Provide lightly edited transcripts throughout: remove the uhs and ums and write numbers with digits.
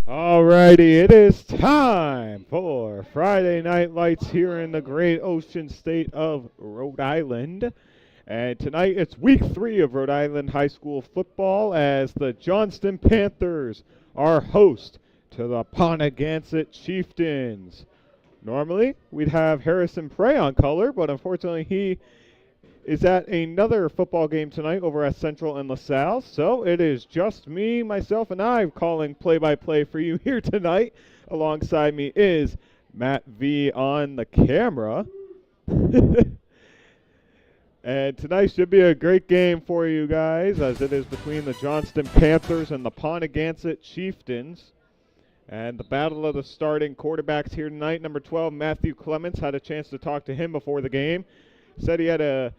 Alrighty, it is time for Friday Night Lights here in the great ocean state of Rhode Island. And tonight it's week 3 of Rhode Island high school football as the Johnston Panthers are host to the Ponoganset Chieftains. Normally, we'd have Harrison Prey on color, but unfortunately he is at another football game tonight over at Central and LaSalle. So it is just me, myself, and I calling play-by-play for you here tonight. Alongside me is Matt V on the camera. And tonight should be a great game for you guys, as it is between the Johnston Panthers and the Ponoganset Chieftains. And the battle of the starting quarterbacks here tonight. Number 12, Matthew Clements, had a chance to talk to him before the game. Said he had a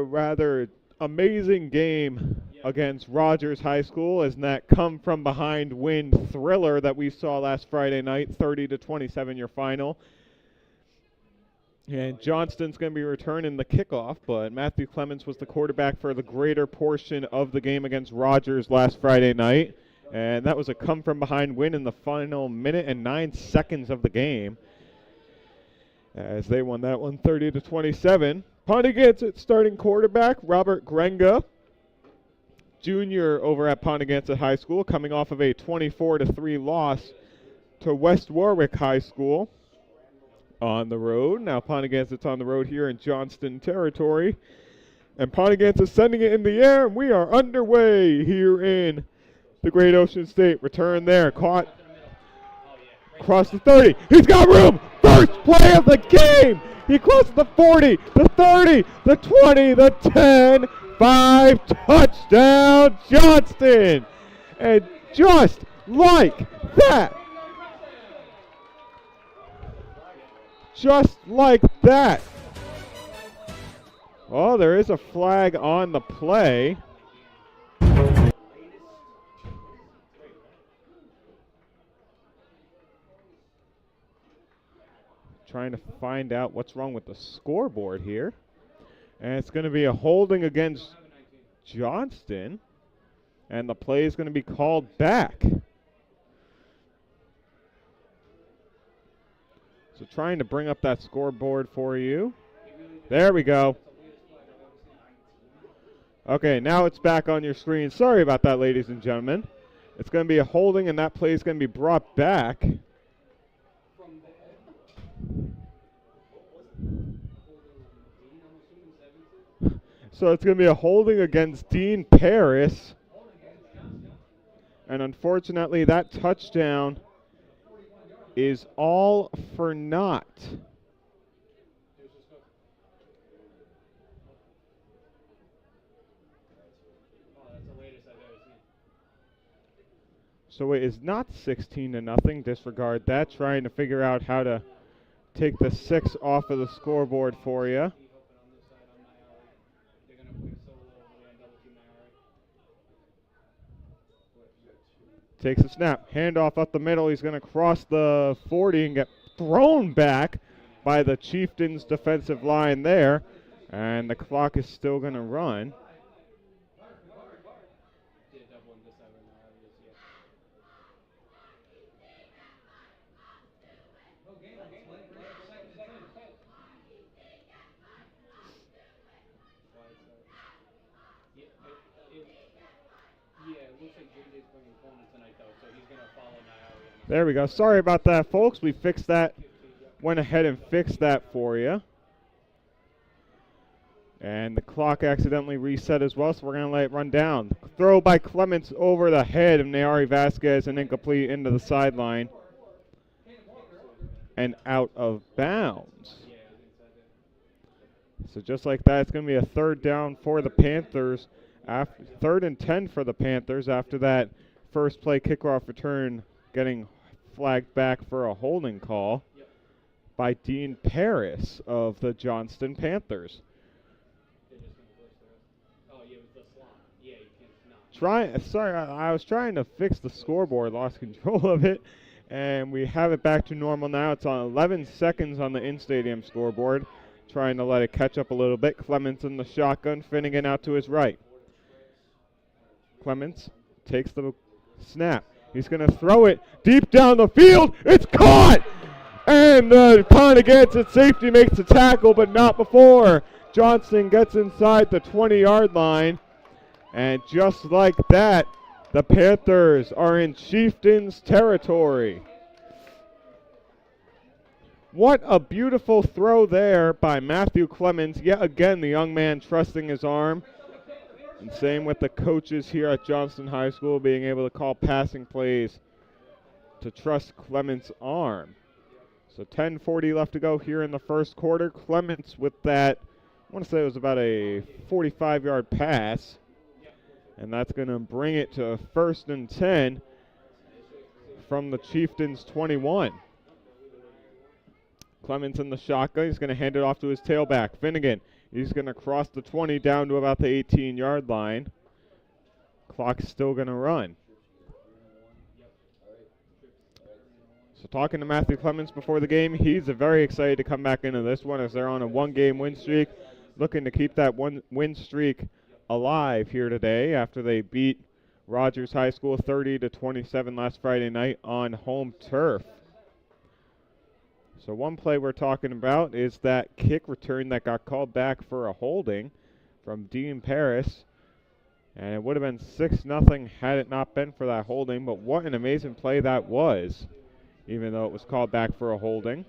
rather amazing game against Rogers High School, as in that come-from-behind win thriller that we saw last Friday night, 30-27 your final. And Johnston's going to be returning the kickoff, but Matthew Clements was the quarterback for the greater portion of the game against Rogers last Friday night. And that was a come-from-behind win in the final minute and 9 seconds of the game, as they won that one 30-27. Ponoganset starting quarterback Robert Grenga, Jr. over at Ponoganset High School, coming off of a 24-3 loss to West Warwick High School on the road. Now Ponoganset's on the road here in Johnston territory, and Ponoganset's sending it in the air, and we are underway here in the Great Ocean State. Return there, caught across the 30. He's got room. First play of the game. He crosses the 40, the 30, the 20, the 10. 5 touchdown Johnston. And just like that. Just like that. Oh, there is a flag on the play. Trying to find out what's wrong with the scoreboard here. And it's going to be a holding against Johnston. And the play is going to be called back. So trying to bring up that scoreboard for you. There we go. Okay, now it's back on your screen. Sorry about that, ladies and gentlemen. It's going to be a holding, and that play is going to be brought back. So it's going to be a holding against Dean Paris. And unfortunately, that touchdown is all for naught. So it is not 16-0. Disregard that. Trying to figure out how to take the 6 off of the scoreboard for you. Takes a snap. Handoff up the middle. He's going to cross the 40 and get thrown back by the Chieftains defensive line there. And the clock is still going to run. There we go. Sorry about that, folks. We fixed that. Went ahead and fixed that for you. And the clock accidentally reset as well, so we're going to let it run down. Throw by Clements over the head of Nayari Vasquez and incomplete into the sideline. And out of bounds. So just like that, it's going to be a third down for the Panthers. 3rd and 10 for the Panthers after that first play kickoff return getting flagged back for a holding call by Dean Paris of the Johnston Panthers. Sorry, I was trying to fix the scoreboard, lost control of it, and we have it back to normal now. It's on 11 seconds on the in-stadium scoreboard, trying to let it catch up a little bit. Clements in the shotgun, Finnegan out to his right. Clements takes the snap. He's going to throw it deep down the field. It's caught! And the Ponoganset safety makes the tackle, but not before Johnston gets inside the 20-yard line. And just like that, the Panthers are in Chieftains territory. What a beautiful throw there by Matthew Clemens. Yet again, the young man trusting his arm. And same with the coaches here at Johnston High School being able to call passing plays to trust Clemens' arm. So 10:40 left to go here in the first quarter. Clemens with that, I want to say it was about a 45-yard pass. And that's going to bring it to 1st and 10 from the Chieftains 21. Clemens in the shotgun. He's going to hand it off to his tailback, Finnegan. He's going to cross the 20 down to about the 18-yard line. Clock's still going to run. So talking to Matthew Clemens before the game, he's very excited to come back into this one as they're on a one-game win streak, looking to keep that one win streak alive here today after they beat Rogers High School 30-27 last Friday night on home turf. So one play we're talking about is that kick return that got called back for a holding from Dean Paris. And it would have been 6-0 had it not been for that holding. But what an amazing play that was, even though it was called back for a holding.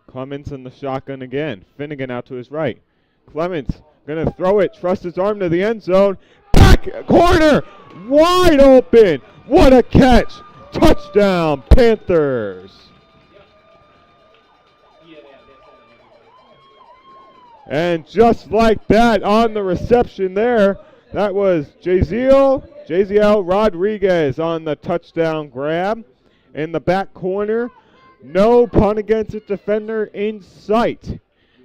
Clemens in the shotgun again. Finnegan out to his right. Clemens going to throw it, trust his arm to the end zone. Back corner, wide open. What a catch. Touchdown, Panthers. And just like that, on the reception there, that was Jaziel Rodriguez on the touchdown grab. In the back corner, no Ponoganset defender in sight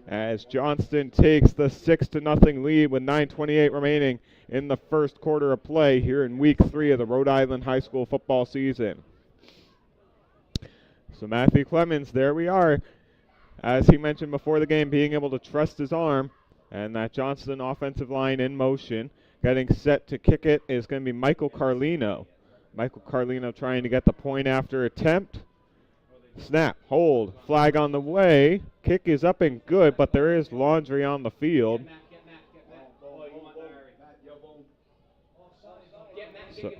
as Johnston takes the 6-0 lead with 9:28 remaining in the first quarter of play here in week 3 of the Rhode Island high school football season. So Matthew Clemens, there we are. As he mentioned before the game, being able to trust his arm, and that Johnston offensive line in motion. Getting set to kick it is going to be Michael Carlino. Michael Carlino trying to get the point after attempt. Snap, hold, flag on the way. Kick is up and good, but there is laundry on the field. So,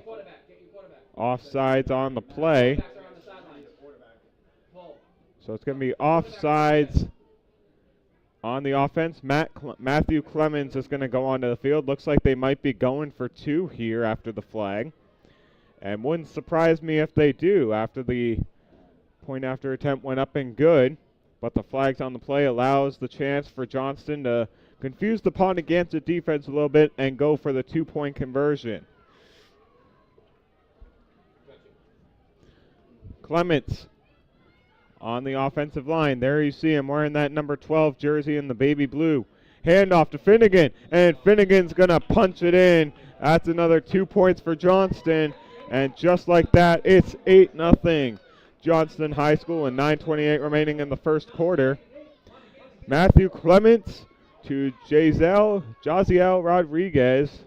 offsides on the play. So it's going to be offsides on the offense. Matthew Clemens is going to go onto the field. Looks like they might be going for 2 here after the flag. And wouldn't surprise me if they do after the point after attempt went up and good. But the flags on the play allows the chance for Johnston to confuse the Ponoganset defense a little bit and go for the 2-point conversion. Clements on the offensive line. There you see him wearing that number 12 jersey in the baby blue. Handoff to Finnegan, and Finnegan's going to punch it in. That's another 2 points for Johnston. And just like that, it's 8-0 Johnston High School and 9:28 remaining in the first quarter. Matthew Clements to Jaziel Rodriguez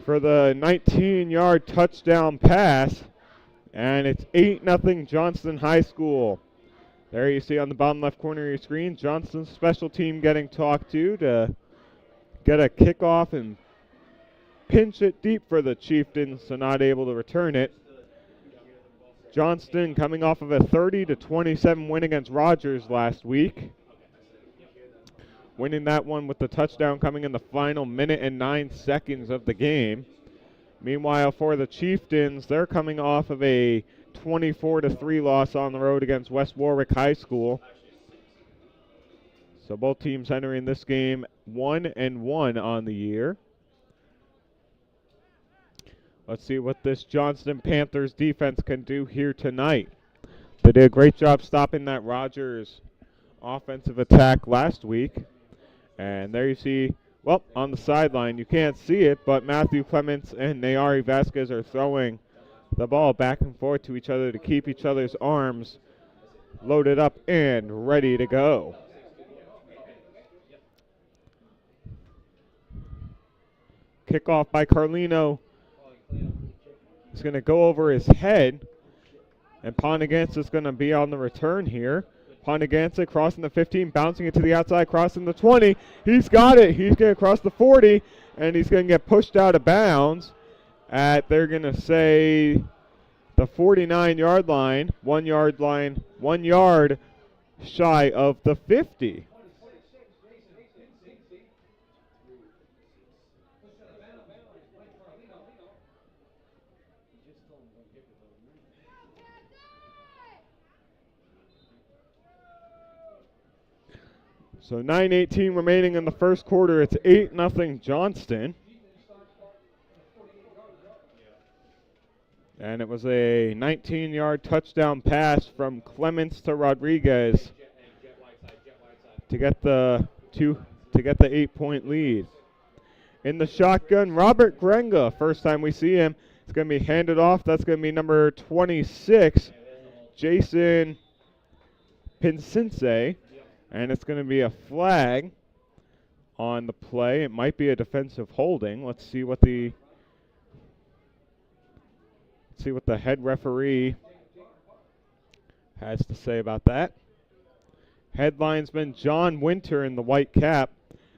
for the 19-yard touchdown pass. And it's 8-0 Johnston High School. There you see on the bottom left corner of your screen, Johnston's special team getting talked to get a kickoff and pinch it deep for the Chieftains, so not able to return it. Johnston coming off of a 30-27 win against Rogers last week. Winning that one with the touchdown coming in the final minute and 9 seconds of the game. Meanwhile, for the Chieftains, they're coming off of a 24-3 loss on the road against West Warwick High School. So both teams entering this game 1-1 on the year. Let's see what this Johnston Panthers defense can do here tonight. They did a great job stopping that Rogers offensive attack last week. And there you see, well, on the sideline, you can't see it, but Matthew Clements and Nayari Vasquez are throwing the ball back and forth to each other to keep each other's arms loaded up and ready to go. Kickoff by Carlino. It's going to go over his head, and Ponoganset's going to be on the return here. Ponoganset crossing the 15, bouncing it to the outside, crossing the 20. He's got it. He's going to cross the 40, and he's going to get pushed out of bounds at, they're going to say, the 49-yard line, 1 yard shy of the 50. So 9:18 remaining in the first quarter. It's 8-0 Johnston. And it was a 19-yard touchdown pass from Clements to Rodriguez to get the 8-point lead. In the shotgun, Robert Grenga. First time we see him. It's going to be handed off. That's going to be number 26, Jason Pinsinse. And it's going to be a flag on the play. It might be a defensive holding. Let's see what the head referee has to say about that. Headlinesman John Winter in the white cap.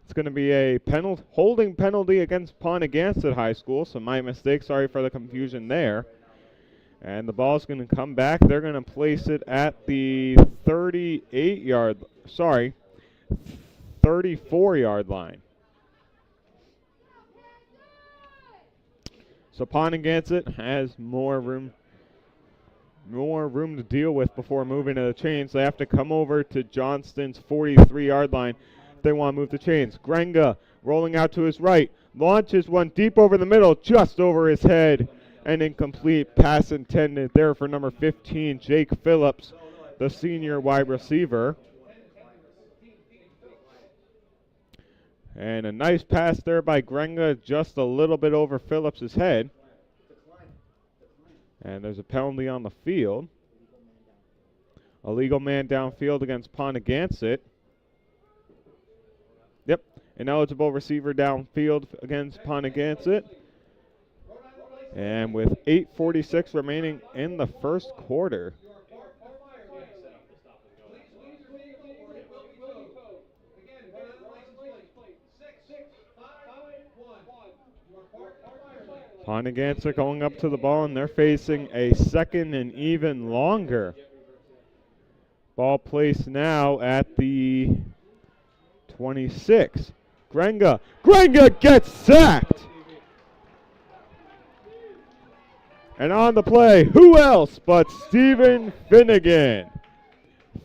It's going to be a holding penalty against Ponoganset High School. So my mistake. Sorry for the confusion there. And the ball's going to come back. They're going to place it at the 34-yard line. So Ponoganset has more room to deal with before moving to the chains. They have to come over to Johnston's 43-yard line if they want to move the chains. Grenga rolling out to his right, launches one deep over the middle, just over his head. An incomplete pass intended there for number 15, Jake Phillips, the senior wide receiver. And a nice pass there by Grenga, just a little bit over Phillips' head. And there's a penalty on the field. A legal man downfield against Ponoganset. Yep, an eligible receiver downfield against Ponoganset. And with 8:46 remaining in the first quarter. Ponoganset going up to the ball, and they're facing a second and even longer. Ball placed now at the 26. Grenga gets sacked! And on the play, who else but Stephen Finnegan?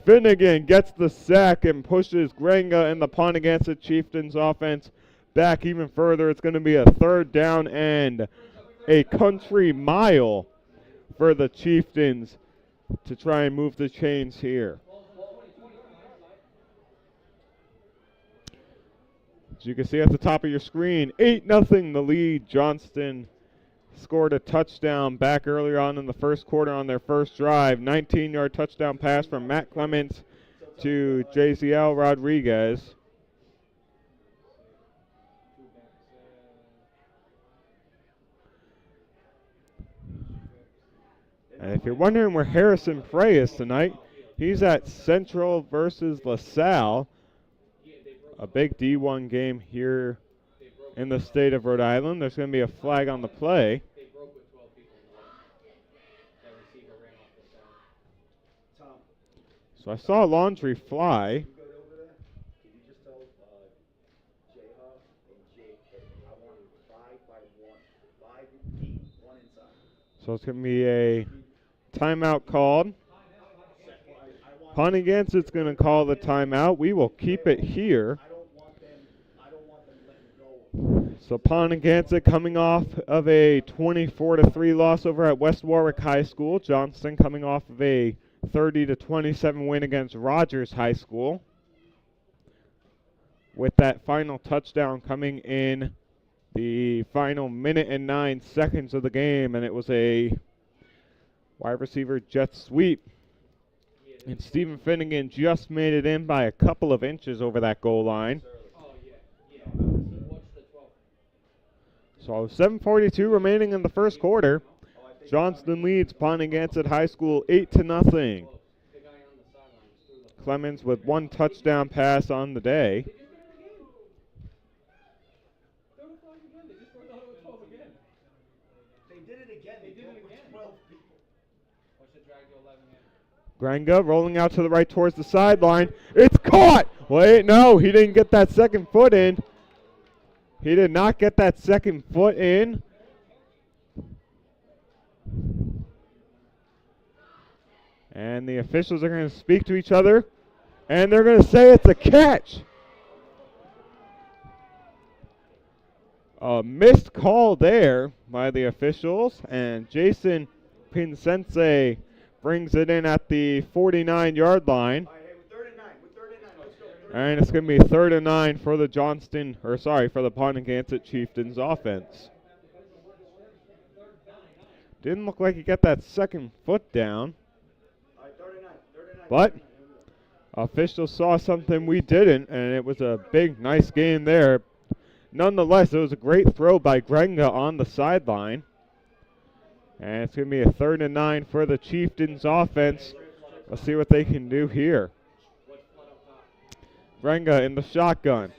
Finnegan gets the sack and pushes Grenga and the Ponoganset Chieftains offense back even further. It's going to be a third down and a country mile for the Chieftains to try and move the chains here. As you can see at the top of your screen, 8-0 the lead. Johnston scored a touchdown back earlier on in the first quarter on their first drive. 19-yard touchdown pass from Matt Clements to JZL Rodriguez. And if you're wondering where Harrison Frey is tonight, he's at Central versus LaSalle, a big D1 game here in the state of Rhode Island. There's going to be a flag on the play. So I saw laundry fly. So it's going to be a timeout called. Ponoganset's going to call the timeout. We will keep it here. So Ponoganset coming off of a 24-3 loss over at West Warwick High School. Johnston coming off of a 30-27 win against Rogers High School. With that final touchdown coming in the final minute and 9 seconds of the game, and it was a wide receiver jet sweep. And Stephen Finnegan just made it in by a couple of inches over that goal line. So 7:42 remaining in the first quarter. Johnston leads Ponoganset High School 8-0. Clemens with one touchdown pass on the day. Grenga rolling out to the right towards the sideline. It's caught! Wait, no, he didn't get that second foot in. He did not get that second foot in. And the officials are going to speak to each other, and they're going to say it's a catch. A missed call there by the officials, and Jason Pinsense brings it in at the 49-yard line. And it's going to be 3rd and 9 for the for the Ponoganset Chieftains offense. Didn't look like he got that second foot down. But officials saw something we didn't, and it was a big, nice game there. Nonetheless, it was a great throw by Grenga on the sideline. And it's going to be a 3rd and 9 for the Chieftains offense. Let's see what they can do here. Grenga in the shotgun.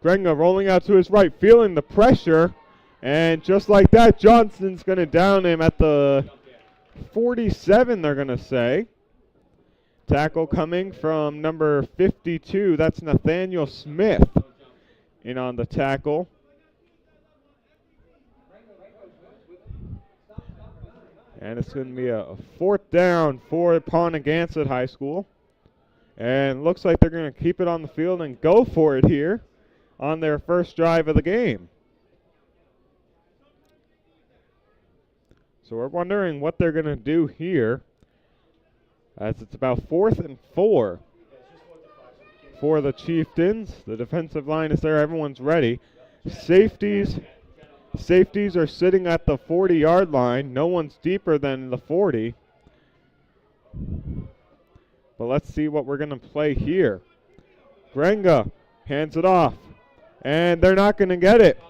Grenga rolling out to his right, feeling the pressure. And just like that, Johnston's going to down him at the 47, they're going to say. Tackle coming from number 52. That's Nathaniel Smith in on the tackle. And it's going to be a 4th down for Ponoganset High School. And looks like they're going to keep it on the field and go for it here on their first drive of the game. So we're wondering what they're going to do here, as it's about 4th and 4 for the Chieftains. The defensive line is there. Everyone's ready. Safeties are sitting at the 40-yard line. No one's deeper than the 40. But let's see what we're going to play here. Grenga hands it off, and they're not going to get it.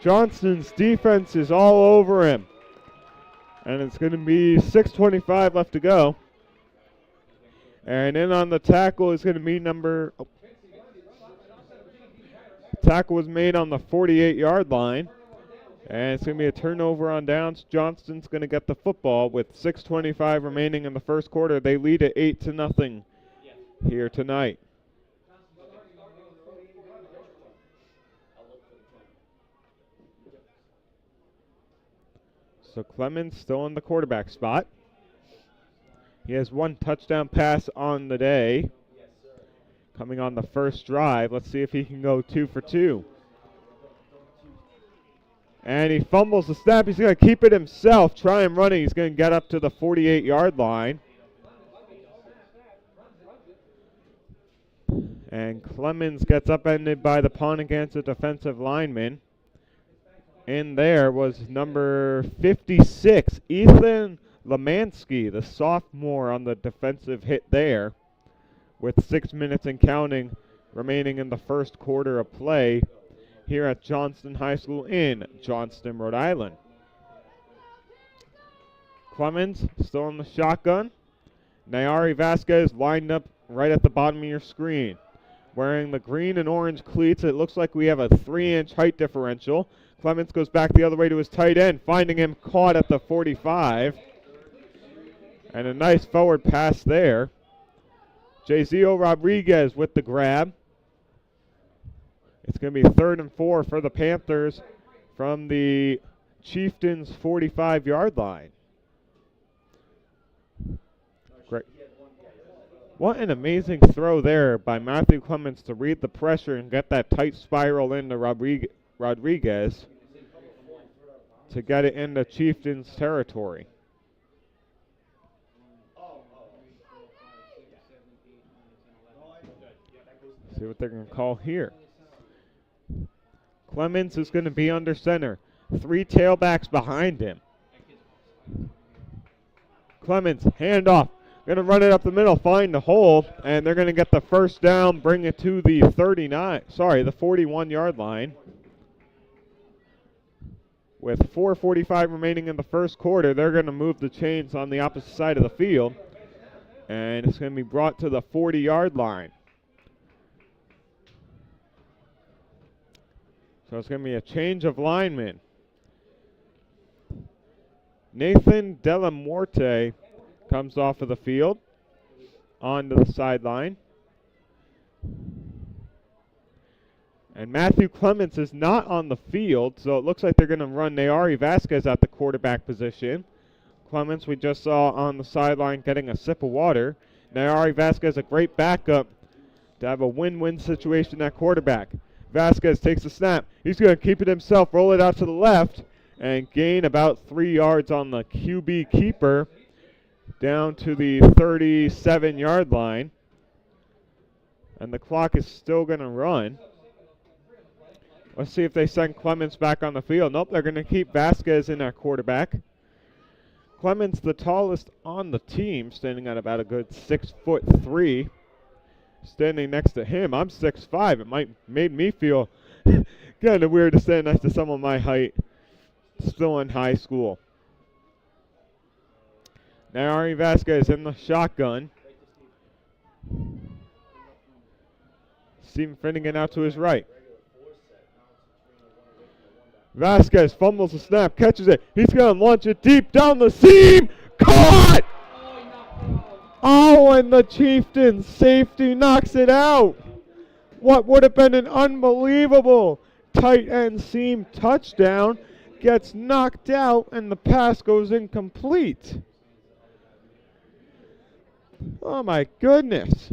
Johnston's defense is all over him. And it's going to be 6:25 left to go. And in on the tackle is going to be tackle was made on the 48-yard line. And it's going to be a turnover on downs. Johnston's going to get the football with 6:25 remaining in the first quarter. They lead at 8-0 here tonight. So Clemens still in the quarterback spot. He has one touchdown pass on the day. Coming on the first drive. Let's see if he can go 2 for 2. And he fumbles the snap. He's going to keep it himself. Try and run it. He's going to get up to the 48-yard line. And Clemens gets upended by the Ponoganset defensive lineman. In there was number 56, Ethan Lemansky, the sophomore, on the defensive hit there, with 6 minutes and counting remaining in the first quarter of play here at Johnston High School in Johnston, Rhode Island. Clemens still in the shotgun. Nayari Vasquez lined up right at the bottom of your screen. Wearing the green and orange cleats, it looks like we have a 3-inch height differential. Clemens goes back the other way to his tight end, finding him caught at the 45. And a nice forward pass there. Jazio Rodriguez with the grab. It's going to be 3rd and 4 for the Panthers from the Chieftains' 45-yard line. Great. What an amazing throw there by Matthew Clemens to read the pressure and get that tight spiral into Rodriguez to get it into Chieftains territory. See what they're going to call here. Clemens is going to be under center. 3 tailbacks behind him. Clemens, handoff. Going to run it up the middle, find the hole, and they're going to get the first down, bring it to the 41-yard line. With 4:45 remaining in the first quarter, they're going to move the chains on the opposite side of the field. And it's going to be brought to the 40-yard line. So it's going to be a change of linemen. Nathan Delamorte comes off of the field onto the sideline. And Matthew Clements is not on the field, so it looks like they're going to run Nayari Vasquez at the quarterback position. Clements, we just saw on the sideline getting a sip of water. Nayari Vasquez, a great backup to have a win-win situation at quarterback. Vasquez takes the snap. He's going to keep it himself, roll it out to the left, and gain about 3 yards on the QB keeper down to the 37-yard line. And the clock is still going to run. Let's see if they send Clements back on the field. Nope, they're going to keep Vasquez in at quarterback. Clements, the tallest on the team, standing at about a good 6'3". Standing next to him, I'm 6'5". It made me feel kind of weird to stand next to someone my height, still in high school. Now Ari Vasquez in the shotgun. Steven Finnegan out to his right. Vasquez fumbles the snap, catches it. He's going to launch it deep down the seam. Caught! Oh, and the Chieftains safety knocks it out. What would have been an unbelievable tight end seam touchdown gets knocked out, and the pass goes incomplete. Oh, my goodness.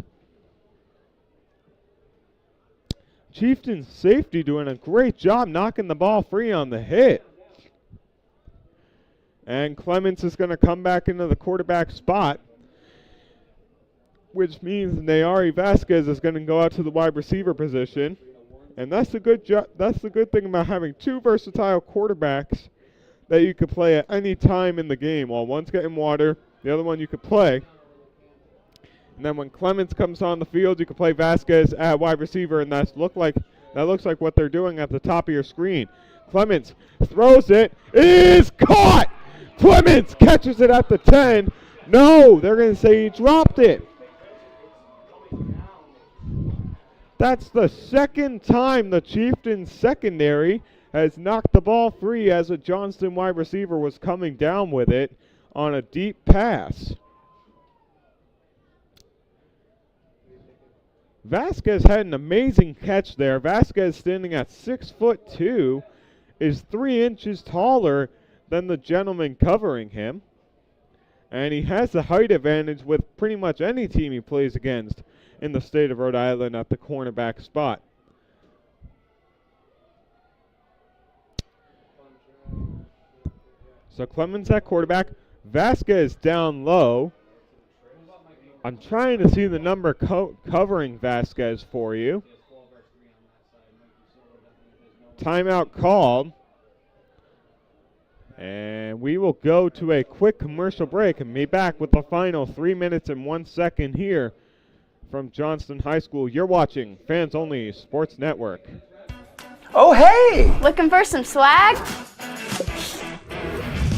Chieftains safety doing a great job knocking the ball free on the hit. And Clements is going to come back into the quarterback spot, which means Nayari Vasquez is going to go out to the wide receiver position. And that's the good thing about having two versatile quarterbacks that you could play at any time in the game. While one's getting water, the other one you could play. And then when Clements comes on the field, you can play Vasquez at wide receiver, and that looks like what they're doing at the top of your screen. Clements throws it. It is caught! Clements catches it at the 10. No, they're going to say he dropped it. That's the second time the Chieftains secondary has knocked the ball free as a Johnston wide receiver was coming down with it on a deep pass. Vasquez had an amazing catch there. Vasquez, standing at 6'2", is 3 inches taller than the gentleman covering him. And he has the height advantage with pretty much any team he plays against in the state of Rhode Island at the cornerback spot. So Clemens at quarterback, Vasquez down low. I'm trying to see the number covering Vasquez for you. Timeout called. And we will go to a quick commercial break and be back with the final 3 minutes and 1 second here from Johnston High School. You're watching Fans Only Sports Network. Oh, hey! Looking for some swag?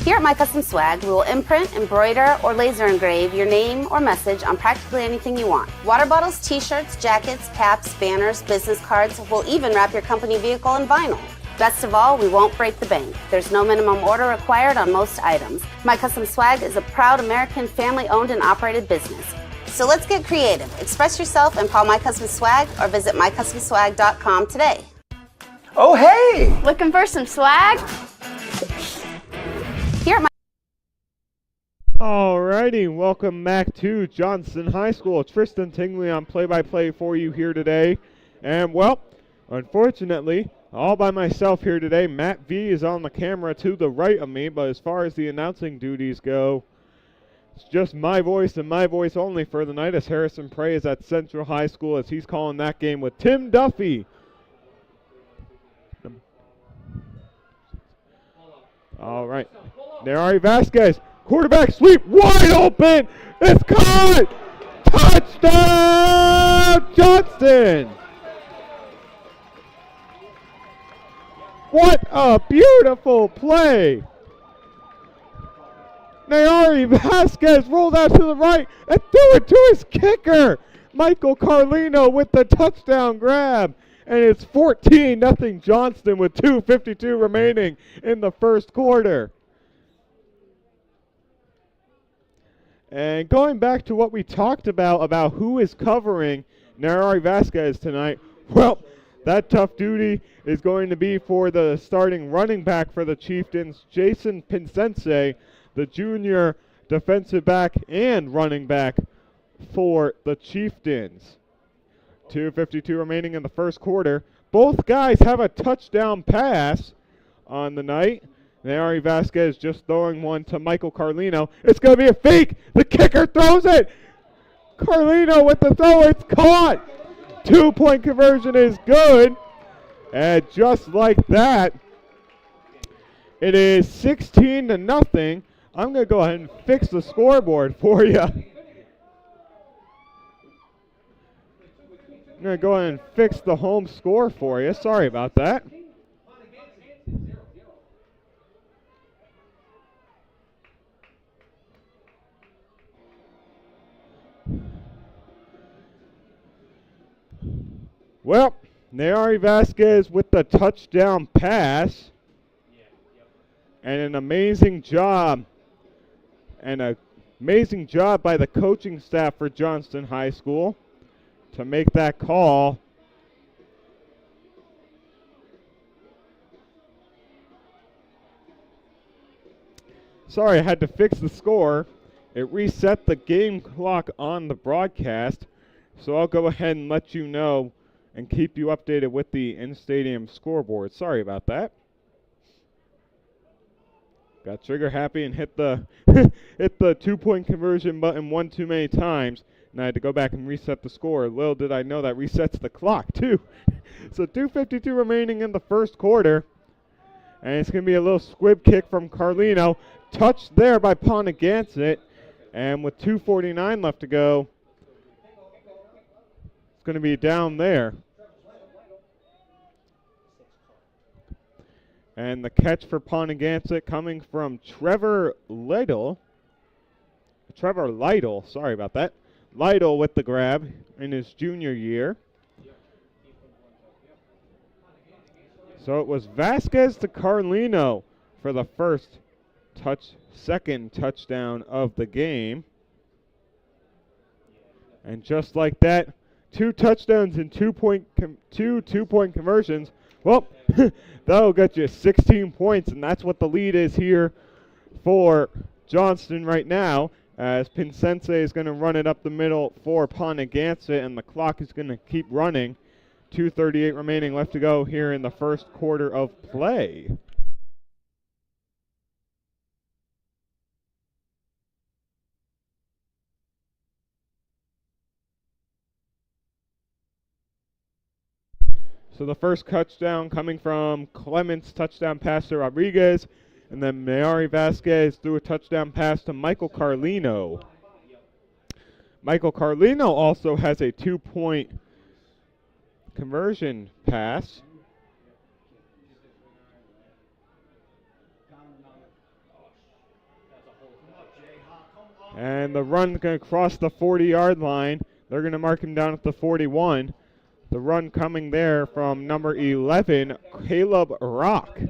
Here at My Custom Swag, we will imprint, embroider, or laser engrave your name or message on practically anything you want. Water bottles, t-shirts, jackets, caps, banners, business cards. We'll even wrap your company vehicle in vinyl. Best of all, we won't break the bank. There's no minimum order required on most items. My Custom Swag is a proud American family-owned and operated business. So let's get creative. Express yourself and call My Custom Swag or visit mycustomswag.com today. Oh, hey! Looking for some swag? Here at my Alrighty, welcome back to Johnston High School. Tristan Tingley on play-by-play for you here today. And, well, unfortunately, all by myself here today. Matt V is on the camera to the right of me, but as far as the announcing duties go, it's just my voice and my voice only for the night as Harrison Prey is at Central High School as he's calling that game with Tim Duffy. All right. Nayari Vasquez, quarterback sweep, wide open. It's caught. Touchdown, Johnston. What a beautiful play. Nayari Vasquez rolled out to the right and threw it to his kicker. Michael Carlino with the touchdown grab. And it's 14-0 Johnston with 2:52 remaining in the first quarter. And going back to what we talked about who is covering Nayari Vasquez tonight, well, that tough duty is going to be for the starting running back for the Chieftains, Jason Pinsense, the junior defensive back and running back for the Chieftains. 2:52 remaining in the first quarter. Both guys have a touchdown pass on the night. Nayari Vasquez just throwing one to Michael Carlino. It's going to be a fake. The kicker throws it. Carlino with the throw. It's caught. 2-point conversion is good. And just like that, it is 16-0. I'm going to go ahead and fix the scoreboard for you. I'm going to go ahead and fix the home score for you. Sorry about that. Well, Nayari Vasquez with the touchdown pass. And an amazing job. And an amazing job by the coaching staff for Johnston High School to make that call. Sorry, I had to fix the score. It reset the game clock on the broadcast. So I'll go ahead and let you know and keep you updated with the in-stadium scoreboard. Sorry about that. Got trigger happy and hit the hit the 2-point conversion button one too many times. And I had to go back and reset the score. Little did I know that resets the clock too. So 2:52 remaining in the first quarter. And it's going to be a little squib kick from Carlino. Touched there by Ponoganset. And with 2:49 left to go, it's going to be down there. And the catch for Ponoganset coming from Trevor Lytle, sorry about that. Lytle with the grab in his junior year. So it was Vasquez to Carlino for the second touchdown of the game. And just like that, 2 touchdowns and 2-point conversions. Well, that'll get you 16 points, and that's what the lead is here for Johnston right now, as Pinsense is going to run it up the middle for Ponoganset, and the clock is going to keep running. 2:38 remaining left to go here in the first quarter of play. So the first touchdown coming from Clements, touchdown pass to Rodriguez, and then Nayari Vasquez threw a touchdown pass to Michael Carlino. Michael Carlino also has a 2-point conversion pass. And the run's going to cross the 40-yard line. They're going to mark him down at the 41. The run coming there from number 11, Caleb Rock.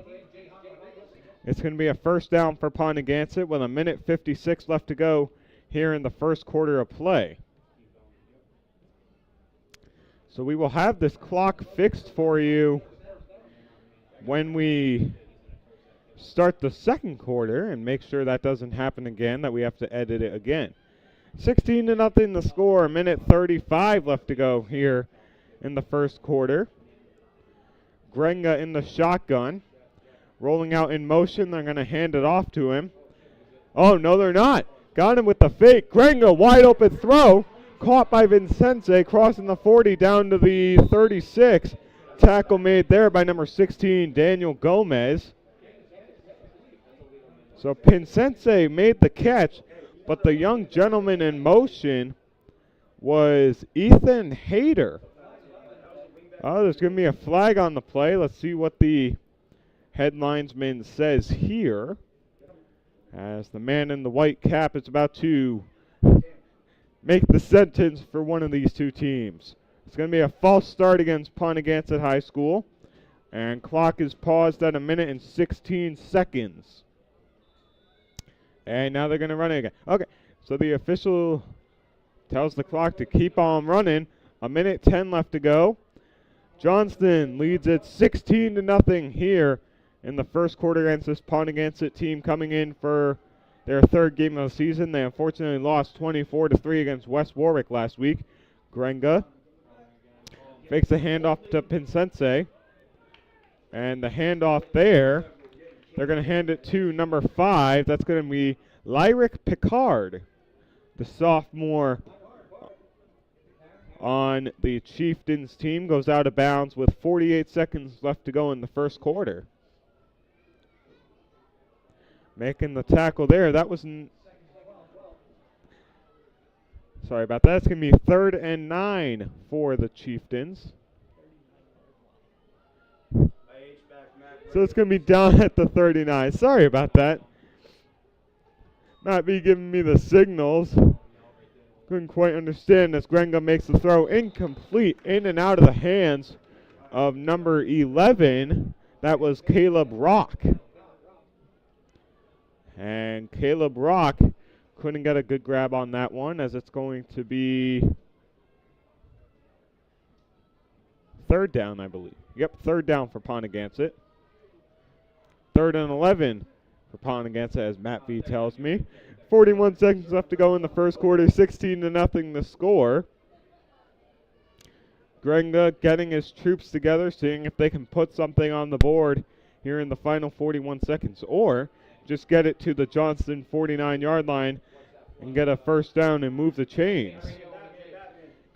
It's going to be a first down for Ponoganset with 1:56 left to go here in the first quarter of play. So we will have this clock fixed for you when we start the second quarter, and make sure that doesn't happen again, that we have to edit it again. 16-0 the score, 1:35 left to go here in the first quarter. Grenga in the shotgun. Rolling out in motion. They're going to hand it off to him. Oh, no, they're not. Got him with the fake. Grenga, wide open throw. Caught by Vincenze, crossing the 40 down to the 36. Tackle made there by number 16, Daniel Gomez. So Vincenze made the catch, but the young gentleman in motion was Ethan Hayter. Oh, there's going to be a flag on the play. Let's see what the headlinesman says here, as the man in the white cap is about to make the sentence for one of these two teams. It's going to be a false start against Ponoganset High School, and clock is paused at 1 minute and 16 seconds. And now they're going to run it again. Okay, so the official tells the clock to keep on running. 1:10 left to go. Johnston leads it 16-0 here in the first quarter against this Ponoganset team coming in for their third game of the season. They unfortunately lost 24-3 against West Warwick last week. Grenga fakes a handoff to Pinsense. And the handoff there, they're going to hand it to number 5. That's going to be Lyric Picard, the sophomore on the Chieftains team. Goes out of bounds with 48 seconds left to go in the first quarter. Making the tackle there. That was... Sorry about that. It's going to be 3rd and 9 for the Chieftains. So it's going to be down at the 39. Sorry about that. Not be giving me the signals. Couldn't quite understand as Grenga makes the throw incomplete, in and out of the hands of number 11. That was Caleb Rock. And Caleb Rock couldn't get a good grab on that one, as it's going to be 3rd down, I believe. Yep, 3rd down for Ponoganset. 3rd and 11 for Ponoganset, as Matt V tells me. 41 seconds left to go in the first quarter, 16-0 the score. Grenga getting his troops together, seeing if they can put something on the board here in the final 41 seconds, or just get it to the Johnston 49-yard line and get a first down and move the chains.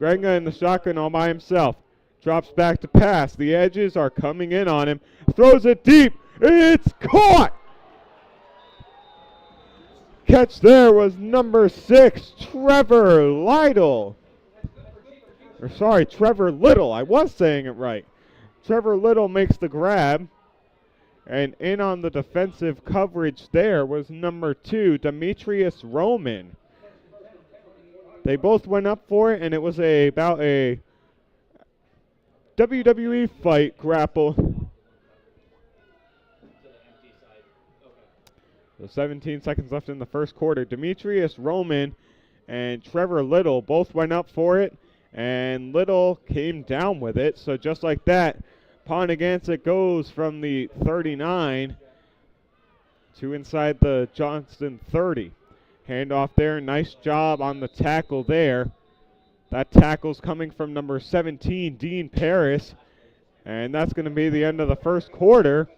Grenga in the shotgun all by himself. Drops back to pass. The edges are coming in on him. Throws it deep. It's caught! Catch there was number 6, Trevor Little. Trevor Little. I was saying it right. Trevor Little makes the grab. And in on the defensive coverage there was number 2, Demetrius Roman. They both went up for it, and it was about a WWE fight grapple. So 17 seconds left in the first quarter. Demetrius Roman and Trevor Little both went up for it, and Little came down with it. So just like that, Ponoganset goes from the 39 to inside the Johnston 30. Handoff there. Nice job on the tackle there. That tackle's coming from number 17, Dean Paris. And that's going to be the end of the first quarter.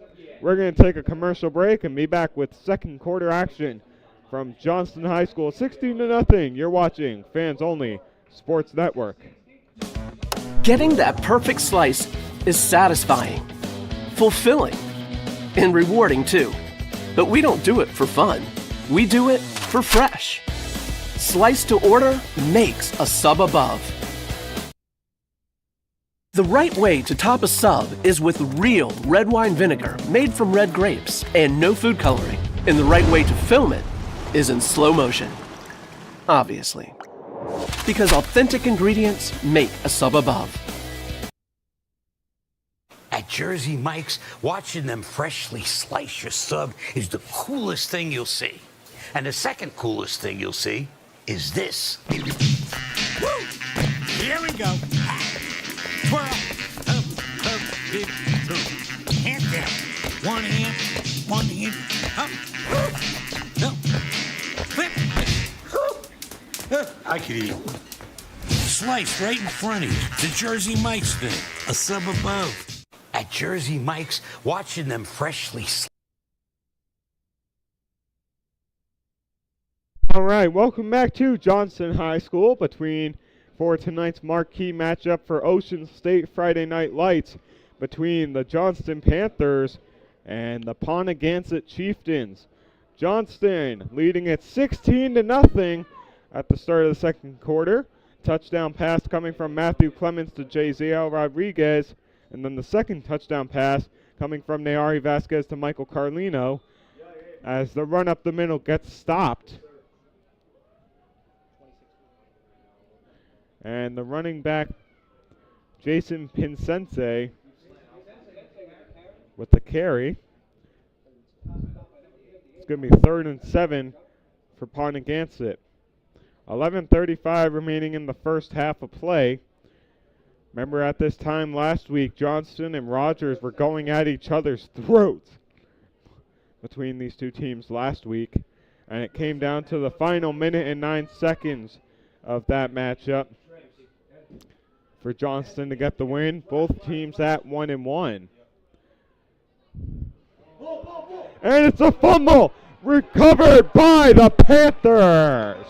We're going to take a commercial break and be back with second quarter action from Johnston High School. 16-0. You're watching Fans Only Sports Network. Getting that perfect slice is satisfying, fulfilling, and rewarding too. But we don't do it for fun. We do it for fresh. Slice to order makes a sub above. The right way to top a sub is with real red wine vinegar made from red grapes and no food coloring. And the right way to film it is in slow motion. Obviously. Because authentic ingredients make a sub above. At Jersey Mike's, watching them freshly slice your sub is the coolest thing you'll see. And the second coolest thing you'll see is this. Woo! Here we go. Twirl. Up, big, through. Hand down. One hand, up. No. Flip. I could eat. Sliced right in front of you. The Jersey Mike's thing. A sub above. At Jersey Mike's, watching them freshly slice. All right, welcome back to Johnston High School for tonight's marquee matchup for Ocean State Friday Night Lights between the Johnston Panthers and the Ponoganset Chieftains. Johnston leading at 16-0 at the start of the second quarter. Touchdown pass coming from Matthew Clemens to Jaziel Rodriguez, and then the second touchdown pass coming from Neari Vasquez to Michael Carlino as the run up the middle gets stopped. And the running back, Jason Pinsense, with the carry. It's going to be 3rd and 7 for Ponoganset. 11:35 remaining in the first half of play. Remember at this time last week, Johnston and Rogers were going at each other's throats between these two teams last week. And it came down to the final minute and 9 seconds of that matchup for Johnston to get the win. Both teams at 1-1. And it's a fumble recovered by the Panthers.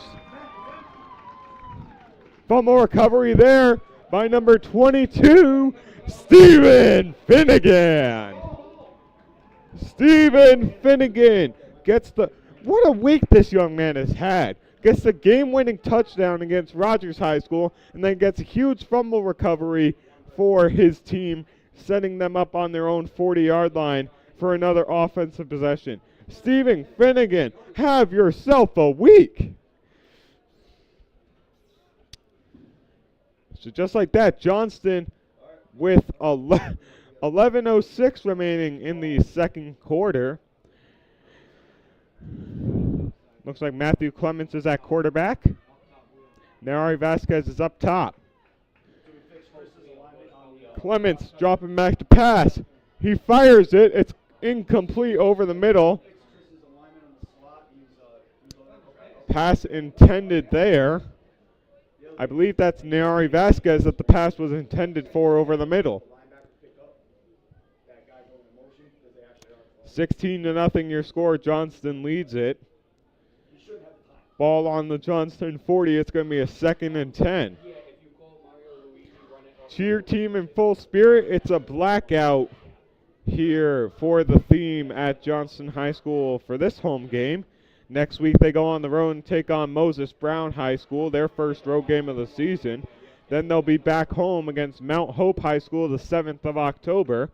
Fumble recovery there by number 22, Stephen Finnegan. Stephen Finnegan gets the, what a week this young man has had. Gets the game-winning touchdown against Rogers High School, and then gets a huge fumble recovery for his team, setting them up on their own 40-yard line for another offensive possession. Stephen Finnegan, have yourself a week. So just like that, Johnston with 11:06 remaining in the second quarter. Looks like Matthew Clements is at quarterback. Neari Vasquez is up top. Clements dropping back to pass. He fires it. It's incomplete over the middle. Pass intended there. I believe that's Neari Vasquez that the pass was intended for over the middle. 16-0 your score. Johnston leads it. Ball on the Johnston 40. It's going to be a 2nd and 10. Cheer team in full spirit. It's a blackout here for the theme at Johnston High School for this home game. Next week they go on the road and take on Moses Brown High School, their first road game of the season. Then they'll be back home against Mount Hope High School the 7th of October.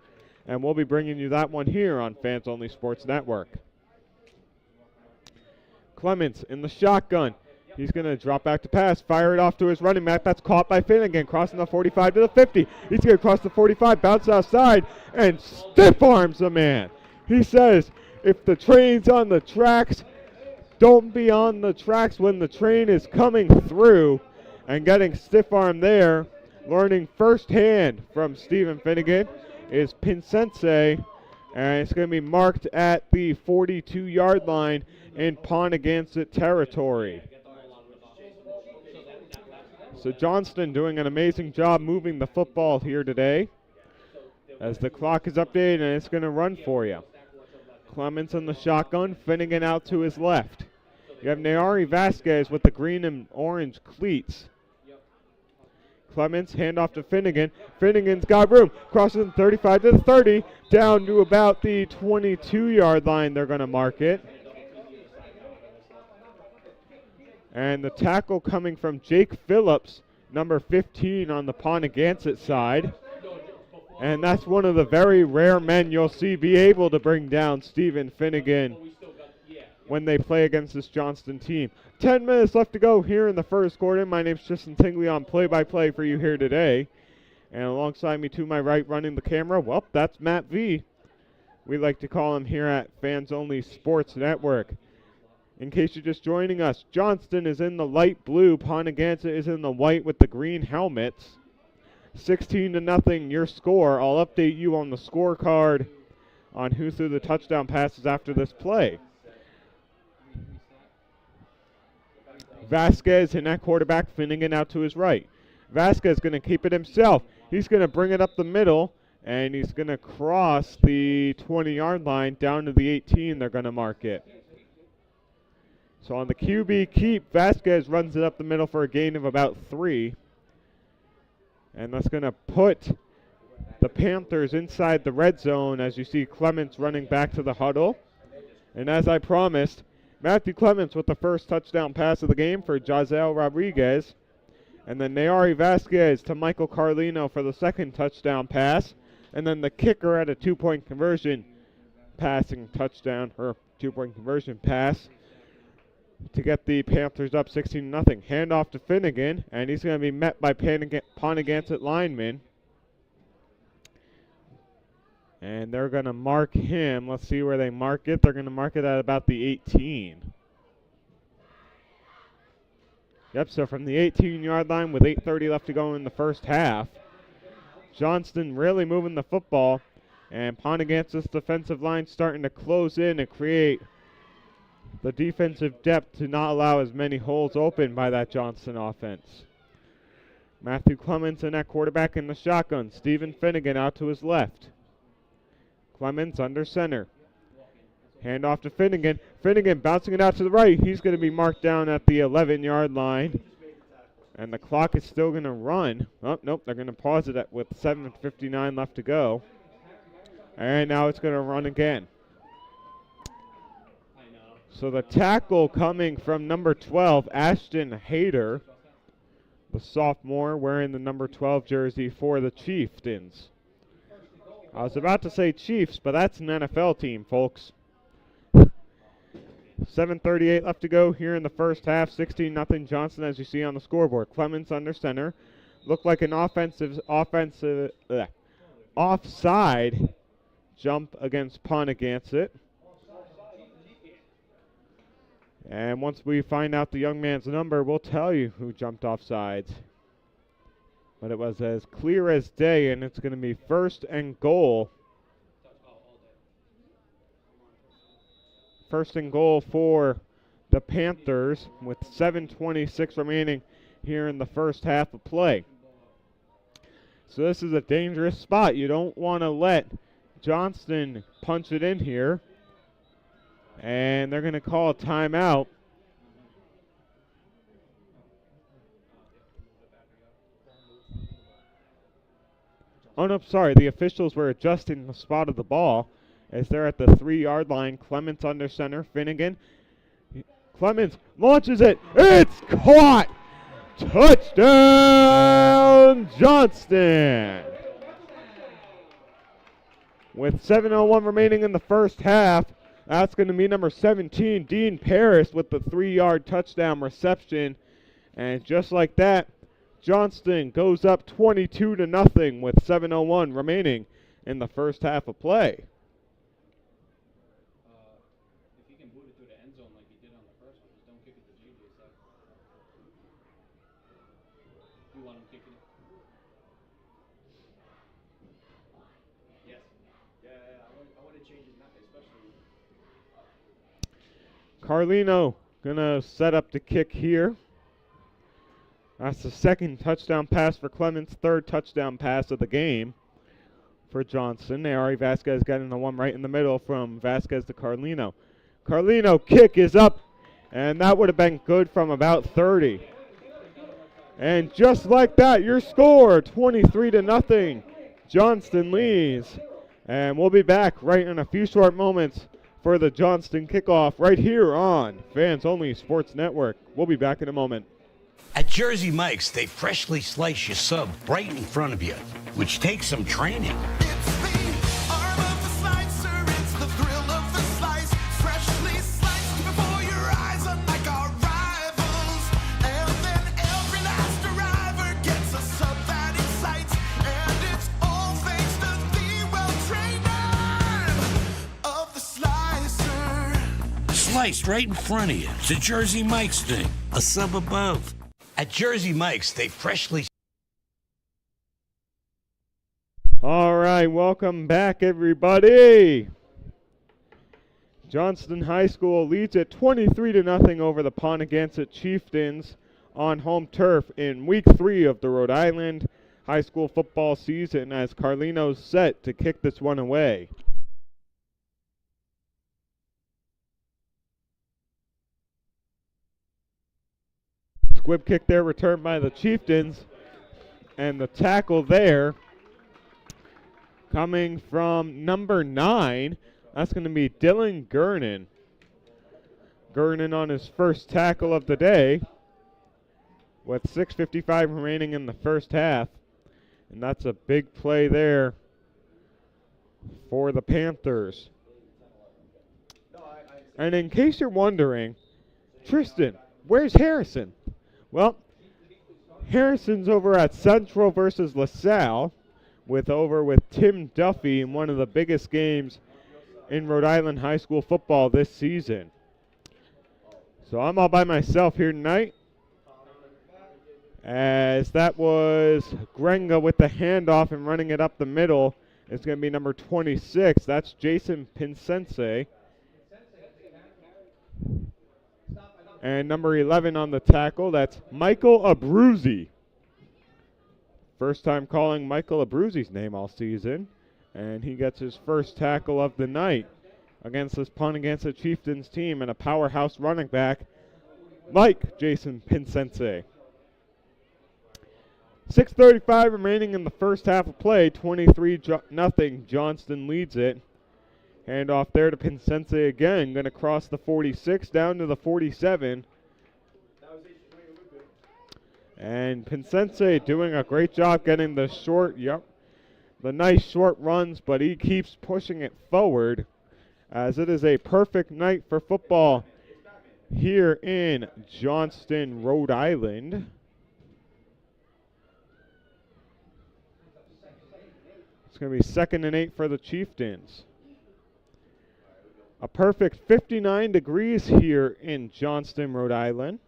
And we'll be bringing you that one here on Fans Only Sports Network. Clements in the shotgun. He's going to drop back to pass, fire it off to his running back. That's caught by Finnegan, crossing the 45 to the 50. He's going to cross the 45, bounce outside, and stiff arms the man. He says, if the train's on the tracks, don't be on the tracks when the train is coming through. And getting stiff arm there, learning firsthand from Stephen Finnegan, is Pinsense, and it's going to be marked at the 42-yard line in Ponoganset territory. So Johnston doing an amazing job moving the football here today as the clock is updated, and it's going to run for you. Clements in the shotgun, Finnegan out to his left. You have Neari Vasquez with the green and orange cleats. Clements, handoff to Finnegan. Finnegan's got room. Crosses the 35 to the 30, down to about the 22-yard line. They're going to mark it. And the tackle coming from Jake Phillips, number 15 on the Ponoganset side. And that's one of the very rare men you'll see be able to bring down Stephen Finnegan when they play against this Johnston team. 10 minutes left to go here in the first quarter. My name's Tristan Tingley on play-by-play for you here today. And alongside me to my right running the camera, well, that's Matt V. We like to call him here at Fans Only Sports Network. In case you're just joining us, Johnston is in the light blue. Ponoganset is in the white with the green helmets. 16-0 your score. I'll update you on the scorecard on who threw the touchdown passes after this play. Vasquez in at quarterback, Finnegan out to his right. Vasquez going to keep it himself. He's going to bring it up the middle, and he's going to cross the 20-yard line down to the 18. They're going to mark it. So on the QB keep, Vasquez runs it up the middle for a gain of about 3. And that's going to put the Panthers inside the red zone as you see Clements running back to the huddle. And as I promised, Matthew Clements with the first touchdown pass of the game for Jazel Rodriguez. And then Neari Vasquez to Michael Carlino for the second touchdown pass. And then the kicker at a 2-point conversion passing touchdown, or 2-point conversion pass to get the Panthers up 16-0. Handoff to Finnegan, and he's going to be met by Ponoganset linemen. And they're going to mark him. Let's see where they mark it. They're going to mark it at about the 18. Yep, so from the 18-yard line with 8:30 left to go in the first half, Johnston really moving the football, and Ponoganset's defensive line starting to close in and create the defensive depth to not allow as many holes open by that Johnston offense. Matthew Clements in at quarterback in the shotgun. Stephen Finnegan out to his left. Clements under center. Hand off to Finnegan. Finnegan bouncing it out to the right. He's going to be marked down at the 11-yard line. And the clock is still going to run. Oh, nope, they're going to pause it with 7:59 left to go. And now it's going to run again. So the tackle coming from number 12, Ashton Hayter, the sophomore wearing the number 12 jersey for the Chieftains. I was about to say Chiefs, but that's an NFL team, folks. 7:38 left to go here in the first half. 16-0 Johnston, as you see on the scoreboard. Clements under center. Looked like an offside jump against Ponoganset. And once we find out the young man's number, we'll tell you who jumped offsides. But it was as clear as day, and it's going to be 1st and goal. 1st and goal for the Panthers with 7:26 remaining here in the first half of play. So this is a dangerous spot. You don't want to let Johnston punch it in here. And they're going to call a timeout. Oh, no, sorry. The officials were adjusting the spot of the ball as they're at the 3-yard line. Clements under center. Finnegan. Clements launches it. It's caught. Touchdown, Johnston. With 7:01 remaining in the first half, that's going to be number 17, Dean Paris, with the 3-yard touchdown reception. And just like that, Johnston goes up 22-0 with 7:01 remaining in the first half of play. If you can boot it through the end zone like you did on the first one, just don't kick it to JJ side. You want him kicking it? Yes. Yeah, I want to change his method, especially. Carlino gonna set up the kick here. That's the 2nd touchdown pass for Clements, 3rd touchdown pass of the game for Johnston. Ari Vasquez getting the one right in the middle from Vasquez to Carlino. Carlino kick is up, and that would have been good from about 30. And just like that, your score, 23-0. Johnston leads. And we'll be back right in a few short moments for the Johnston kickoff right here on Fans Only Sports Network. We'll be back in a moment. At Jersey Mike's, they freshly slice your sub right in front of you, which takes some training. It's the arm of the slicer, it's the thrill of the slice, freshly sliced before your eyes, unlike our rivals. And then every last arriver gets a sub that excites, and it's all thanks to the well-trained arm of the slicer. Sliced right in front of you. It's a Jersey Mike's thing. A sub above. At Jersey Mike's, they freshly... All right, welcome back, everybody. Johnston High School leads at 23-0 over the Ponoganset Chieftains on home turf in Week 3 of the Rhode Island high school football season as Carlino's set to kick this one away. Squib kick there returned by the Chieftains, and the tackle there coming from number 9, that's going to be Dylan Gernon. Gernon on his first tackle of the day with 6:55 remaining in the first half, and that's a big play there for the Panthers. And in case you're wondering, Tristan, where's Harrison? Well, Harrison's over at Central versus LaSalle with Tim Duffy in one of the biggest games in Rhode Island high school football this season. So I'm all by myself here tonight, as that was Grenga with the handoff and running it up the middle. It's going to be number 26. That's Jason Pinsense. And number 11 on the tackle, that's Michael Abruzzi. First time calling Michael Abruzzi's name all season. And he gets his first tackle of the night against this Ponoganset Chieftains team, and a powerhouse running back like Jason Pinsense. 6:35 remaining in the first half of play. 23-0. Johnston leads it. Hand off there to Pinsense again. Going to cross the 46 down to the 47. And Pinsense doing a great job getting the the nice short runs, but he keeps pushing it forward, as it is a perfect night for football here in Johnston, Rhode Island. It's going to be 2nd and 8 for the Chieftains. A perfect 59 degrees here in Johnston, Rhode Island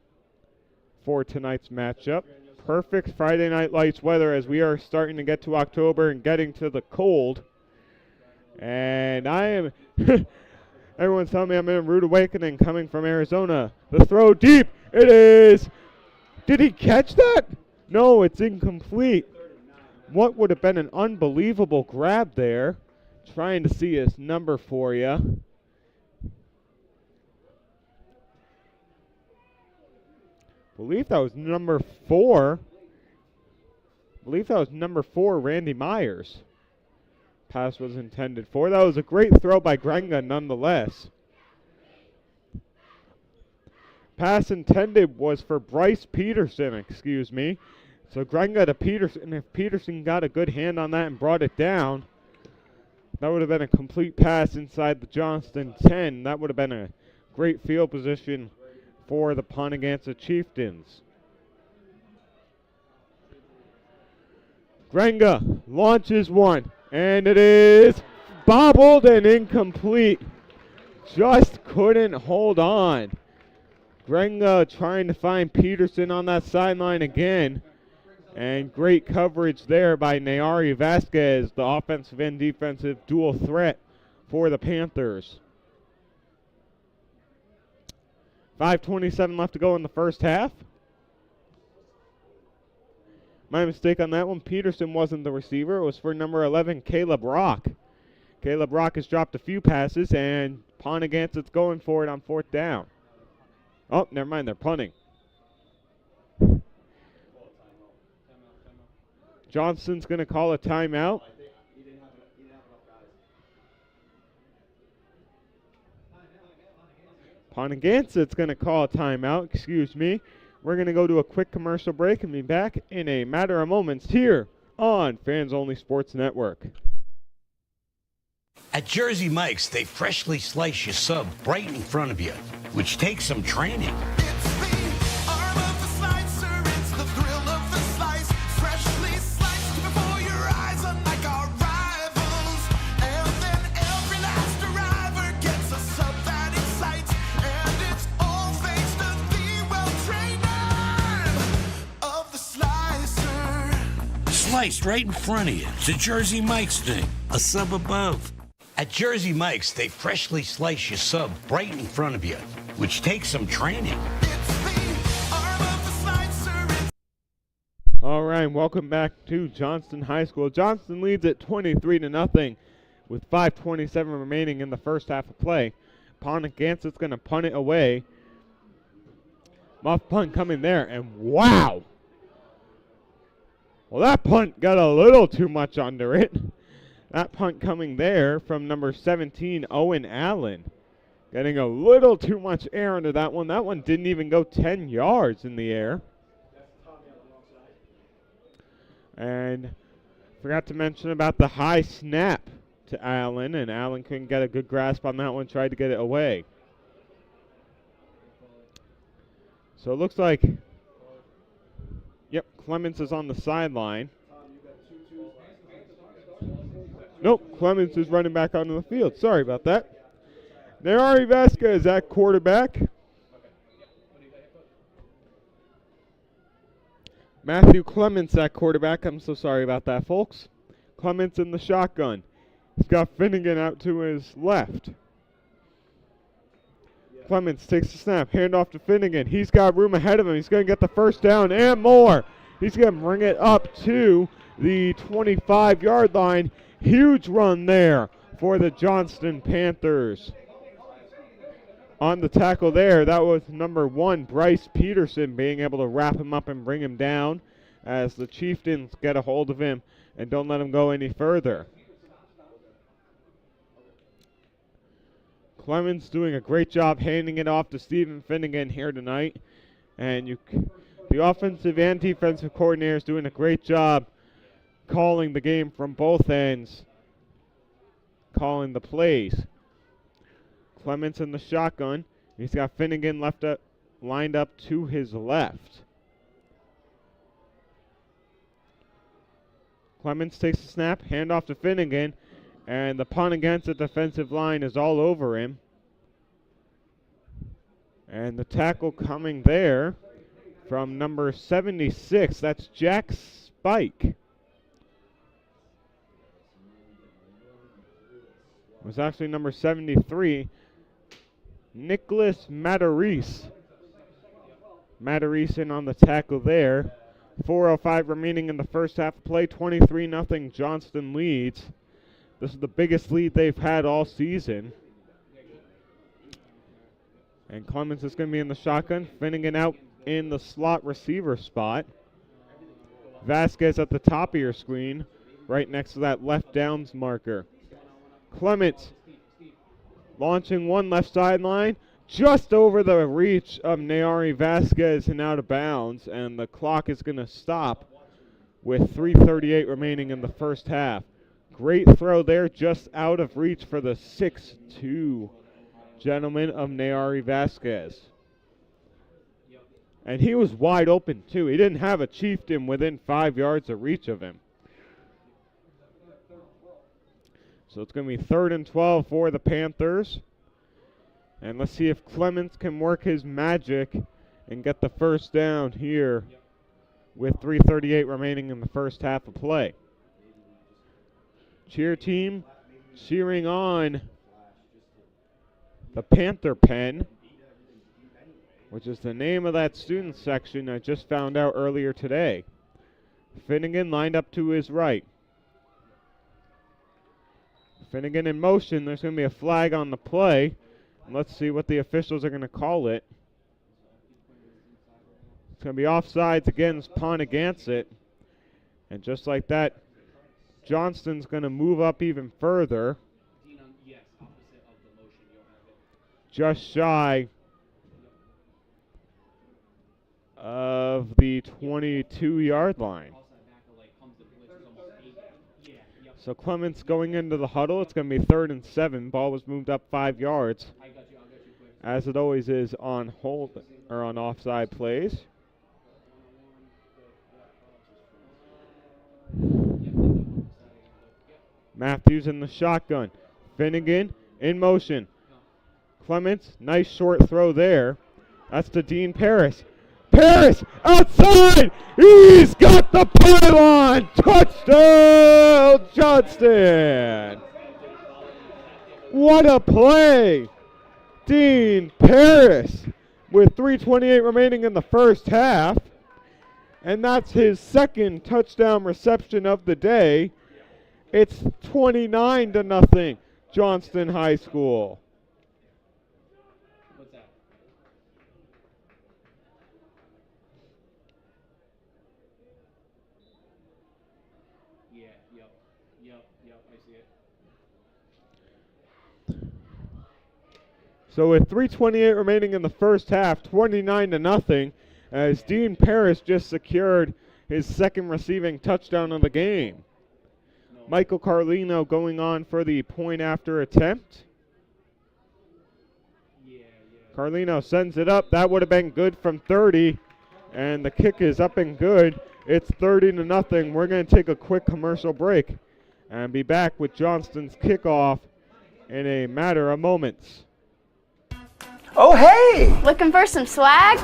for tonight's matchup. Perfect Friday Night Lights weather, as we are starting to get to October and getting to the cold. And I am, everyone's telling me I'm in a rude awakening coming from Arizona. The throw deep, it is. Did he catch that? No, it's incomplete. What would have been an unbelievable grab there. Trying to see his number for you. I believe that was number 4. Randy Myers. Pass was intended for. That was a great throw by Grenga nonetheless. Pass intended was for Bryce Peterson, So Grenga to Peterson. If Peterson got a good hand on that and brought it down, that would have been a complete pass inside the Johnston 10. That would have been a great field position for the Ponoganset Chieftains. Grenga launches one, and it is bobbled and incomplete. Just couldn't hold on. Grenga trying to find Peterson on that sideline again, and great coverage there by Nayari Vasquez, the offensive and defensive dual threat for the Panthers. 5:27 left to go in the first half. My mistake on that one. Peterson wasn't the receiver. It was for number 11, Caleb Rock. Caleb Rock has dropped a few passes, and Ponoganset's going for it on 4th down. Oh, never mind. They're punting. Johnston's going to call a timeout. Ponoganset's going to call a timeout, We're going to go to a quick commercial break and be back in a matter of moments here on Fans Only Sports Network. At Jersey Mike's, they freshly slice your sub right in front of you, which takes some training. It's the arm of the slicer, it's the thrill of the slice. Freshly sliced before your eyes, unlike our rivals. And then every last arriver gets a sub that excites. And it's all thanks to the well-trained arm of the slicer. Sliced right in front of you. It's a Jersey Mike's thing. A sub above. At Jersey Mike's, they freshly slice your sub right in front of you, which takes some training. It's the arm of the slicer. All right, welcome back to Johnston High School. Johnston leads at 23-0 with 5:27 remaining in the first half of play. Ponoganset's going to punt it away. Muff punt coming there, and wow! Well, that punt got a little too much under it. That punt coming there from number 17, Owen Allen. Getting a little too much air under that one. That one didn't even go 10 yards in the air. And forgot to mention about the high snap to Allen, and Allen couldn't get a good grasp on that one, tried to get it away. So it looks like, yep, Clemens is on the sideline. Nope, Clemens is running back onto the field. Sorry about that. Neari Vasquez at quarterback. Matthew Clements at quarterback. I'm so sorry about that, folks. Clements in the shotgun. He's got Finnegan out to his left. Clements takes the snap, handoff to Finnegan. He's got room ahead of him. He's going to get the first down and more. He's going to bring it up to the 25-yard line. Huge run there for the Johnston Panthers. On the tackle there, that was number 1, Bryce Peterson, being able to wrap him up and bring him down as the Chieftains get a hold of him and don't let him go any further. Clemens doing a great job handing it off to Stephen Finnegan here tonight. And the offensive and defensive coordinators doing a great job calling the game from both ends, calling the plays. Clemens in the shotgun. He's got Finnegan lined up to his left. Clemens takes the snap, handoff to Finnegan, and the Ponoganset defensive line is all over him. And the tackle coming there from number 76, that's Jack Spike. It was actually number 73, Nicholas Matarese. Matarese in on the tackle there. 4:05 remaining in the first half of play. 23-0 Johnston leads. This is the biggest lead they've had all season. And Clemens is going to be in the shotgun. Finnegan out in the slot receiver spot. Vasquez at the top of your screen, right next to that left downs marker. Clements launching one left sideline, just over the reach of Neari Vasquez and out of bounds, and the clock is going to stop with 3:38 remaining in the first half. Great throw there, just out of reach for the 6'2" gentleman of Neari Vasquez. And he was wide open, too. He didn't have a chieftain within 5 yards of reach of him. So it's going to be 3rd and 12 for the Panthers. And let's see if Clements can work his magic and get the first down here with 3:38 remaining in the first half of play. Cheer team cheering on the Panther Pen, which is the name of that student section I just found out earlier today. Finnegan lined up to his right. Finnegan in motion. There's going to be a flag on the play. Let's see what the officials are going to call it. It's going to be offsides against Ponoganset. And just like that, Johnston's going to move up even further. Just shy of the 22-yard line. So Clements going into the huddle. It's going to be 3rd and 7. Ball was moved up 5 yards, as it always is on hold or on offside plays. Matthews in the shotgun. Finnegan in motion. Clements, nice short throw there. That's to Dean Paris. Paris outside. He's got the pylon. Touchdown, Johnston. What a play. Dean Paris with 3:28 remaining in the first half. And that's his second touchdown reception of the day. It's 29-0 Johnston High School. So with 3:28 remaining in the first half, 29-0, as Dean Paris just secured his second receiving touchdown of the game. Michael Carlino going on for the point after attempt. Carlino sends it up. That would have been good from 30. And the kick is up and good. It's 30-0. We're going to take a quick commercial break and be back with Johnston's kickoff in a matter of moments. Oh, hey! Looking for some swag?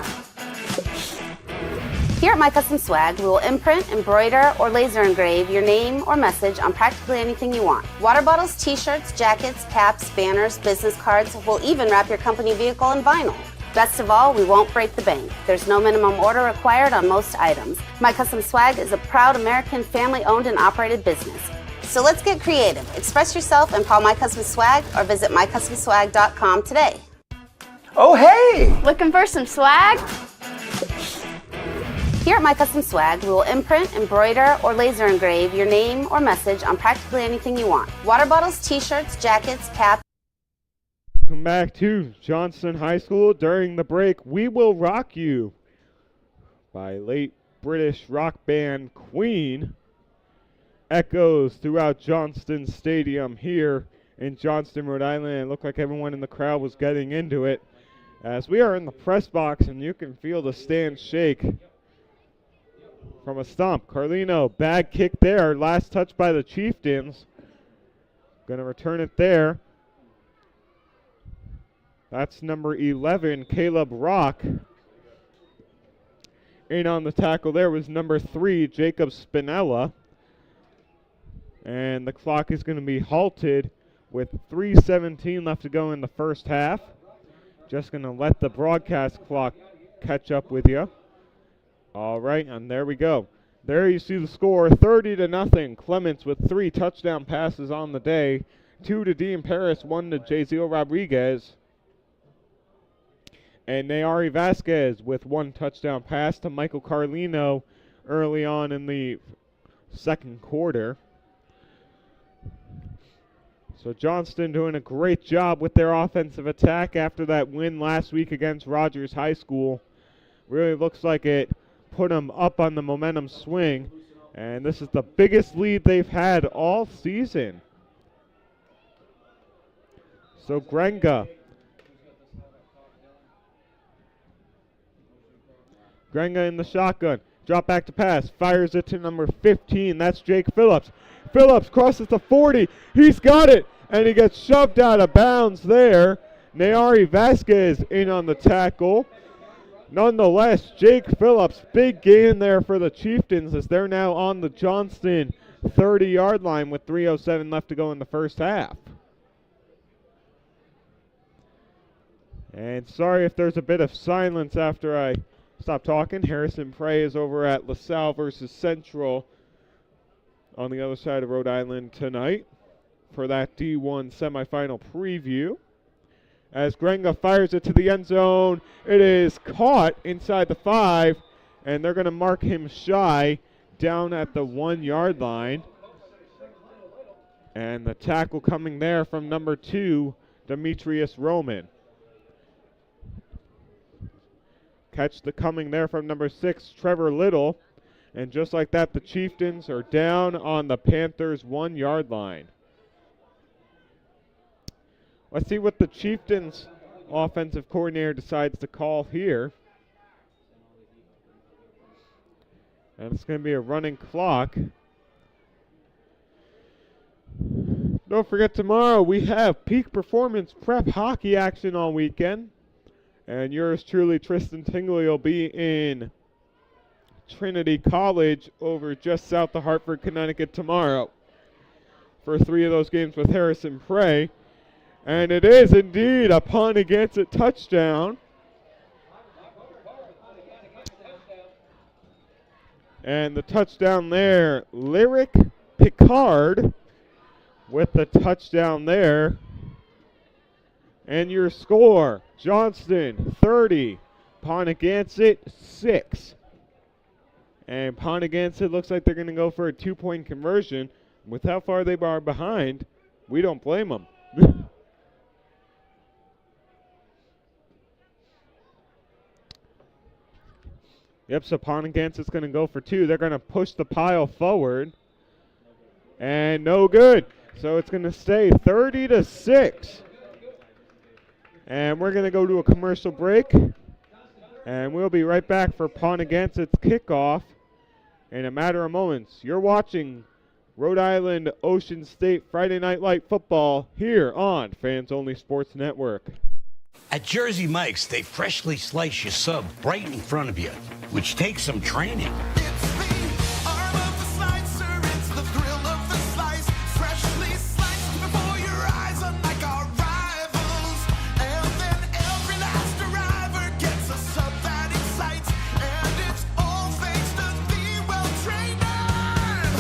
Here at My Custom Swag, we will imprint, embroider, or laser engrave your name or message on practically anything you want. Water bottles, t-shirts, jackets, caps, banners, business cards. We'll even wrap your company vehicle in vinyl. Best of all, we won't break the bank. There's no minimum order required on most items. My Custom Swag is a proud American family-owned and operated business. So let's get creative. Express yourself and call My Custom Swag or visit mycustomswag.com today. Oh, hey! Looking for some swag? Here at My Custom Swag, we will imprint, embroider, or laser engrave your name or message on practically anything you want. Water bottles, t-shirts, jackets, caps. Welcome back to Johnston High School. During the break, We Will Rock You by late British rock band Queen echoes throughout Johnston Stadium here in Johnston, Rhode Island. It looked like everyone in the crowd was getting into it as we are in the press box and you can feel the stand shake from a stomp. Carlino, bad kick there. Last touch by the Chieftains. Going to return it there. That's number 11, Caleb Rock. In on the tackle there was number 3, Jacob Spinella. And the clock is going to be halted with 3:17 left to go in the first half. Just going to let the broadcast clock catch up with you. All right, and there we go. There you see the score, 30-0. Clements with 3 touchdown passes on the day. 2 to Dean Paris, 1 to Jazeel Rodriguez. And Nayari Vasquez with 1 touchdown pass to Michael Carlino early on in the second quarter. So Johnston doing a great job with their offensive attack after that win last week against Rogers High School. Really looks like it put them up on the momentum swing. And this is the biggest lead they've had all season. So Grenga in the shotgun. Drop back to pass. Fires it to number 15. That's Jake Phillips. Phillips crosses the 40. He's got it. And he gets shoved out of bounds there. Nayari Vasquez in on the tackle. Nonetheless, Jake Phillips, big gain there for the Chieftains as they're now on the Johnston 30-yard line with 3:07 left to go in the first half. And sorry if there's a bit of silence after I stop talking. Harrison Prey is over at LaSalle versus Central on the other side of Rhode Island tonight for that D1 semifinal preview. As Grenga fires it to the end zone, it is caught inside the 5, and they're going to mark him shy down at the 1-yard line. And the tackle coming there from number 2, Demetrius Roman. Catch the coming there from number 6, Trevor Little. And just like that, the Chieftains are down on the Panthers' 1-yard line. Let's see what the Chieftains offensive coordinator decides to call here. And it's going to be a running clock. Don't forget, tomorrow we have peak performance prep hockey action all weekend. And yours truly, Tristan Tingley, will be in Trinity College over just south of Hartford, Connecticut tomorrow for 3 of those games with Harrison Prey. And it is indeed a Ponoganset touchdown. And the touchdown there, Lyric Picard with the touchdown there. And your score, Johnston 30, Ponoganset 6. And Ponoganset looks like they're going to go for a 2-point conversion. With how far they are behind, we don't blame them. Yep, so Ponoganset's going to go for 2. They're going to push the pile forward. And no good. So it's going to stay 30-6. And we're going to go to a commercial break. And we'll be right back for Ponoganset's kickoff in a matter of moments. You're watching Rhode Island Ocean State Friday Night Light Football here on Fans Only Sports Network. At Jersey Mike's, they freshly slice your sub right in front of you, which takes some training. It's the arm of the slicer, it's the thrill of the slice. Freshly sliced before your eyes, unlike our rivals. And then every last arriver gets a sub that excites. And it's all thanks to the well-trained arm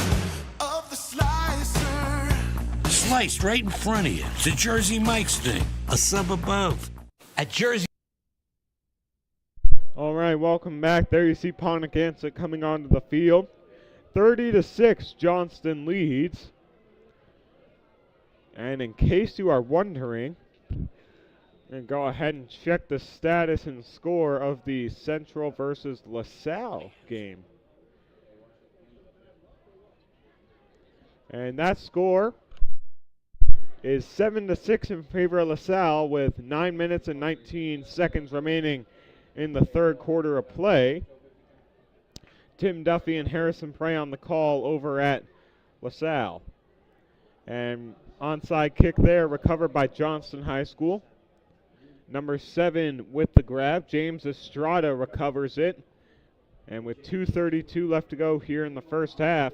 of the slicer. Sliced right in front of you. It's a Jersey Mike's thing. A sub above. At Jersey. All right, welcome back. There you see Ponoganset coming onto the field. 30-6, Johnston leads. And in case you are wondering, and go ahead and check the status and score of the Central versus LaSalle game. And that score is 7-6 in favor of LaSalle with 9 minutes and 19 seconds remaining in the third quarter of play. Tim Duffy and Harrison Prey on the call over at LaSalle. And onside kick there recovered by Johnston High School. Number 7 with the grab. James Estrada recovers it. And with 2:32 left to go here in the first half,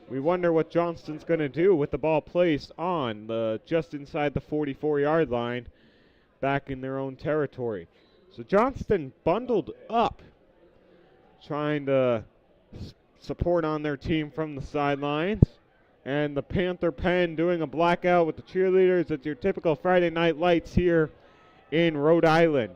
we wonder what Johnston's going to do with the ball placed on just inside the 44-yard line back in their own territory. So Johnston bundled up, trying to support on their team from the sidelines. And the Panther Pen doing a blackout with the cheerleaders. It's your typical Friday Night Lights here in Rhode Island.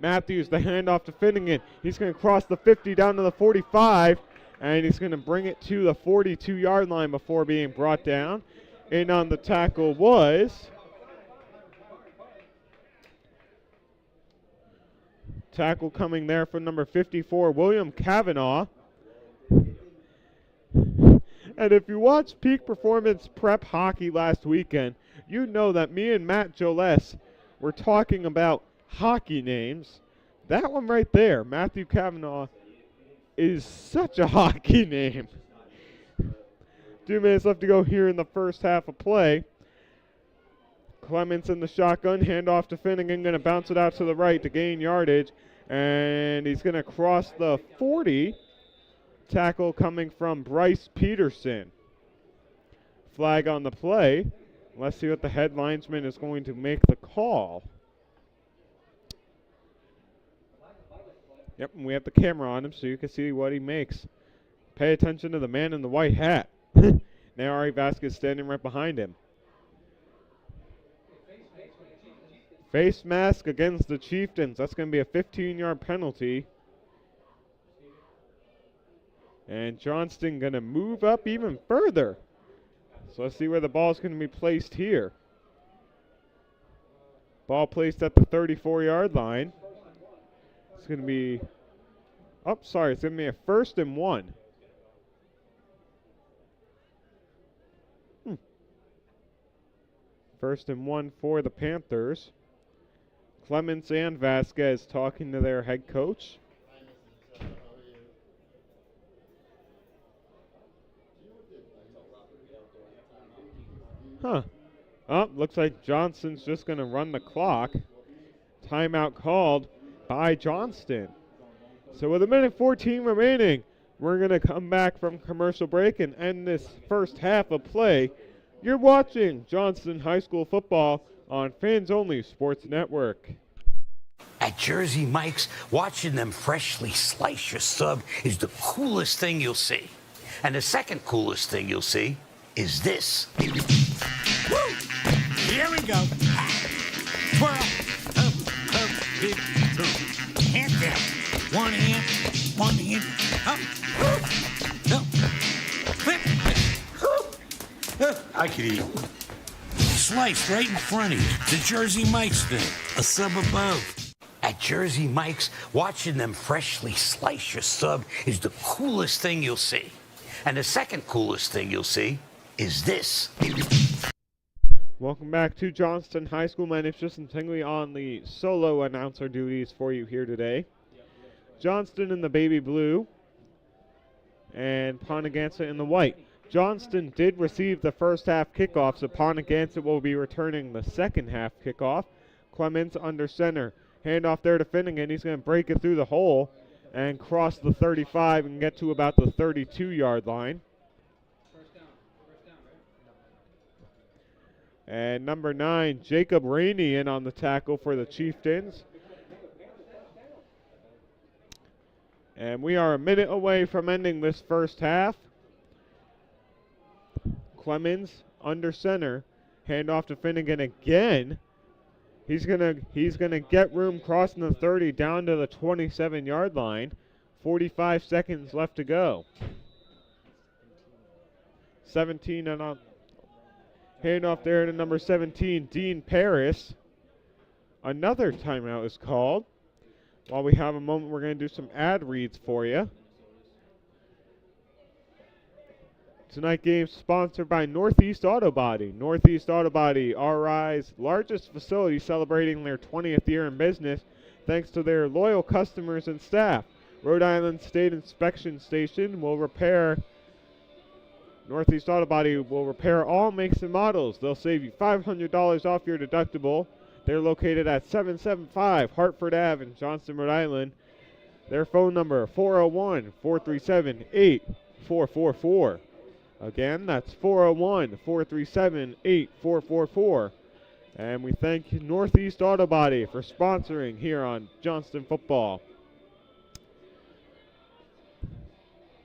Matthews, the handoff to Finnegan. He's going to cross the 50 down to the 45. And he's going to bring it to the 42-yard line before being brought down. In on the tackle was tackle coming there from number 54, William Kavanaugh. And if you watched Peak Performance Prep Hockey last weekend, you know that me and Matt Joles were talking about hockey names. That one right there, Matthew Kavanaugh, is such a hockey name. 2 minutes left to go here in the first half of play. Clements in the shotgun, handoff to Finnegan, going to bounce it out to the right to gain yardage, and he's going to cross the 40. Tackle coming from Bryce Peterson. Flag on the play. Let's see what the head linesman is going to make the call. Yep, and we have the camera on him so you can see what he makes. Pay attention to the man in the white hat. Now Ari Vasquez standing right behind him. Face mask against the Chieftains. That's going to be a 15-yard penalty. And Johnston going to move up even further. So let's see where the ball is going to be placed here. Ball placed at the 34-yard line. It's going to be, it's going to be a 1st and 1. First and 1 for the Panthers. Clements and Vasquez talking to their head coach. Looks like Johnston's just going to run the clock. Timeout called by Johnston. So with 1:14 remaining, we're going to come back from commercial break and end this first half of play. You're watching Johnston High School football on Fans Only Sports Network. At Jersey Mike's, watching them freshly slice your sub is the coolest thing you'll see. And the second coolest thing you'll see is this. Woo! Here we go. Twirl. Up, big two. Hand down. One hand. Up. Up. Flip. I could eat. Sliced right in front of you. The Jersey Mike's thing. A sub above. At Jersey Mike's, watching them freshly slice your sub is the coolest thing you'll see. And the second coolest thing you'll see is this. Welcome back to Johnston High School. My name is Justin Tingley on the solo announcer duties for you here today. Johnston in the baby blue and Ponoganset in the white. Johnston did receive the first half kickoff, so Ponoganset will be returning the second half kickoff. Clemens under center. Handoff there to Finnegan. He's going to break it through the hole and cross the 35 and get to about the 32-yard line. And number 9, Jacob Rainey in on the tackle for the Chieftains. And we are a minute away from ending this first half. Clemens under center. Handoff to Finnegan again. He's gonna get room crossing the 30 down to the 27-yard line. 45 seconds left to go. 17 and on. Handoff there to number 17, Dean Paris. Another timeout is called. While we have a moment, we're going to do some ad reads for you. Tonight game sponsored by Northeast Auto Body. Northeast Auto Body, RI's largest facility, celebrating their 20th year in business thanks to their loyal customers and staff. Rhode Island State Inspection Station will repair. Northeast Auto Body will repair all makes and models. They'll save you $500 off your deductible. They're located at 775 Hartford Ave in Johnston, Rhode Island. Their phone number, 401-437-8444. Again, that's 401-437-8444. And we thank Northeast Auto Body for sponsoring here on Johnston Football.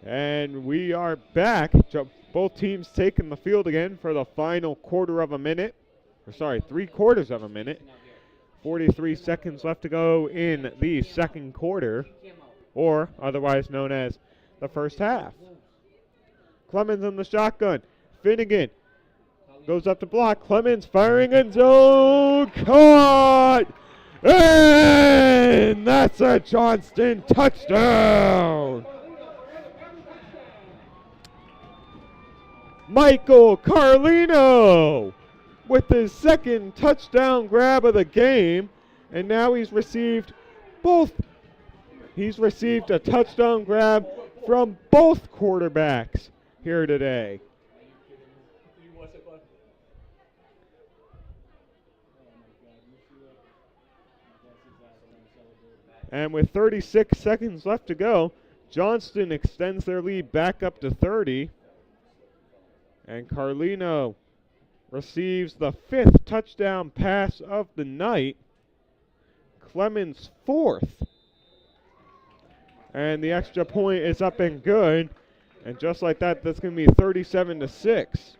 And we are back. Both teams taking the field again for the final quarter of a minute. Or sorry, 3/4 of a minute. 43 seconds left to go in the second quarter, or otherwise known as the first half. Clemens in the shotgun. Finnegan goes up to block. Clemens firing in zone. Caught! And that's a Johnston touchdown! Michael Carlino with his second touchdown grab of the game, and now he's received a touchdown grab from both quarterbacks here today. And with 36 seconds left to go, Johnston extends their lead back up to 30. And Carlino receives the 5th touchdown pass of the night. Clemens 4th. And the extra point is up and good. And just like that, that's going to be 37-6.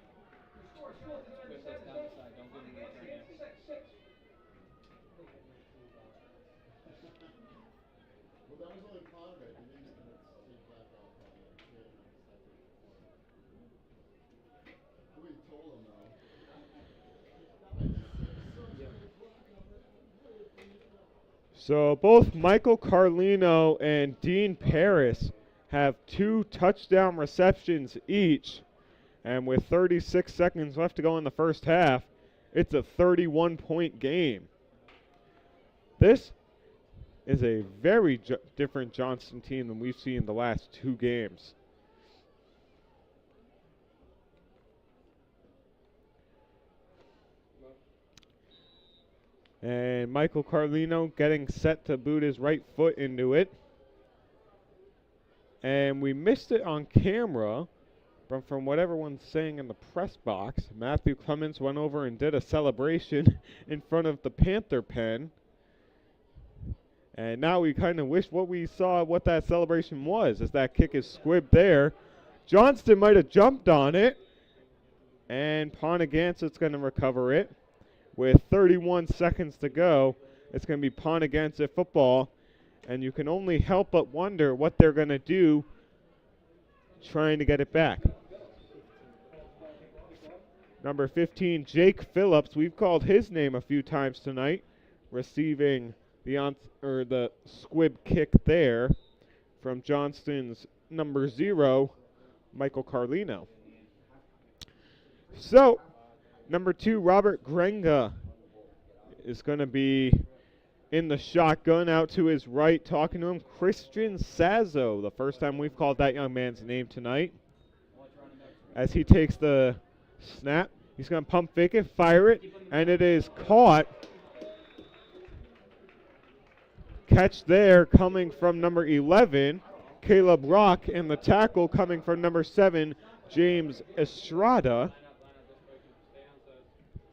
So both Michael Carlino and Dean Paris have 2 touchdown receptions each. And with 36 seconds left to go in the first half, it's a 31-point game. This is a very different Johnston team than we've seen the last 2 games. And Michael Carlino getting set to boot his right foot into it. And we missed it on camera, but from what everyone's saying in the press box, Matthew Clemens went over and did a celebration in front of the Panther pen. And now we kind of wish what that celebration was, as that kick is squibbed there. Johnston might have jumped on it, and Ponoganset's going to recover it. With 31 seconds to go, it's going to be Ponoganset football, and you can only help but wonder what they're going to do trying to get it back. Number 15, Jake Phillips. We've called his name a few times tonight, receiving the squib kick there from Johnston's number 0, Michael Carlino. So, number 2, Robert Grenga is going to be in the shotgun. Out to his right, talking to him, Christian Sazo, the first time we've called that young man's name tonight. As he takes the snap, he's going to pump fake it, fire it, and it is caught. Catch there coming from number 11, Caleb Rock, and the tackle coming from number 7, James Estrada.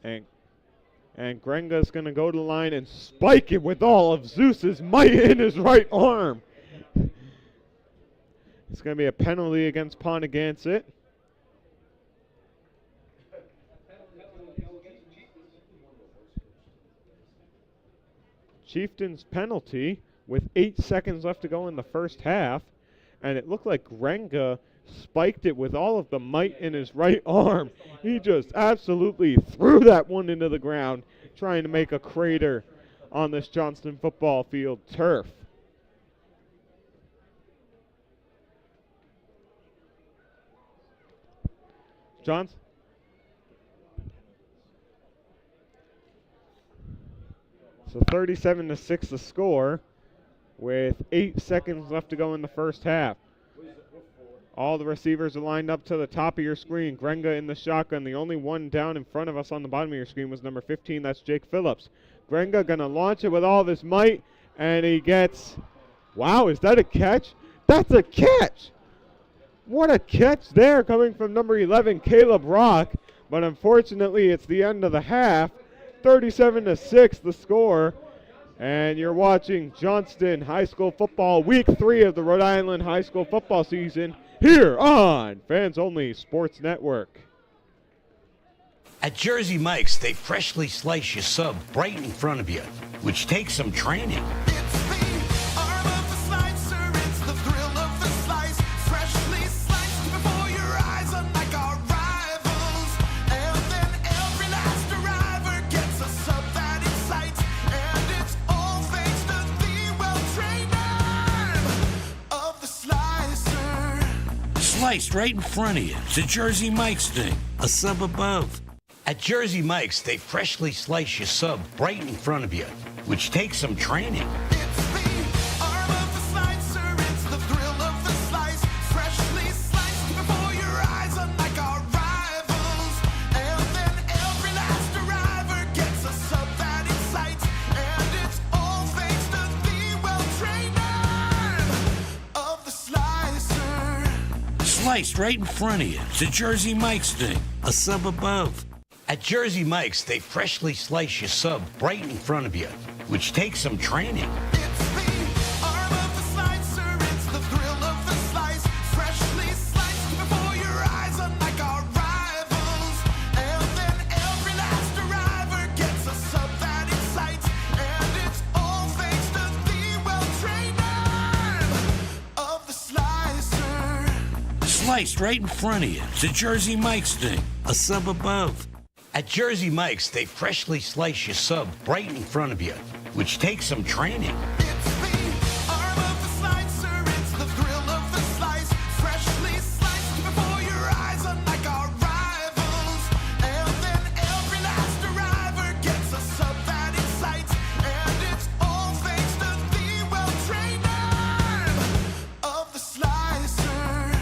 And Grenga's going to go to the line and spike it with all of Zeus's might in his right arm. It's going to be a penalty against Ponoganset. Chieftain's penalty with 8 seconds left to go in the first half. And it looked like Grenga spiked it with all of the might in his right arm. He just absolutely threw that one into the ground, trying to make a crater on this Johnston football field turf. Johnston. So 37-6 the score with 8 seconds left to go in the first half. All the receivers are lined up to the top of your screen. Grenga in the shotgun. The only one down in front of us on the bottom of your screen was number 15. That's Jake Phillips. Grenga going to launch it with all of his might, and he gets, wow, is that a catch? That's a catch! What a catch there coming from number 11, Caleb Rock. But unfortunately, it's the end of the half. 37-6 the score. And you're watching Johnston High School Football, Week 3 of the Rhode Island High School Football season, here on Fans Only Sports Network. At Jersey Mike's, they freshly slice your sub right in front of you, which takes some training. It's the arm of the slicer, it's the thrill of the slice, freshly sliced before your eyes, unlike our rivals. And then every last arriver gets a sub that excites, and it's all thanks to the well-trained arm of the slicer. Sliced right in front of you. It's a Jersey Mike's thing. A sub above. At Jersey Mike's, they freshly slice your sub right in front of you, which takes some training. It's the arm of the slicer, it's the thrill of the slice, freshly sliced before your eyes, unlike our rivals. And then every last arriver gets a sub that excites, and it's all thanks to the well-trained arm of the slicer. Sliced right in front of you. It's a Jersey Mike's thing. A sub above. At Jersey Mike's, they freshly slice your sub right in front of you, which takes some training. It's the arm of the slicer, it's the thrill of the slice, freshly sliced before your eyes, unlike our rivals. And then every last arriver gets a sub that excites, and it's all thanks to the well-trained arm of the slicer. Sliced right in front of you. It's a Jersey Mike's thing. A sub above. At Jersey Mike's, they freshly slice your sub right in front of you, which takes some training. It's the arm of the slicer, it's the thrill of the slice, freshly sliced before your eyes, unlike our rivals. And then every last arriver gets a sub that excites, and it's all thanks to the well-trained arm of the slicer.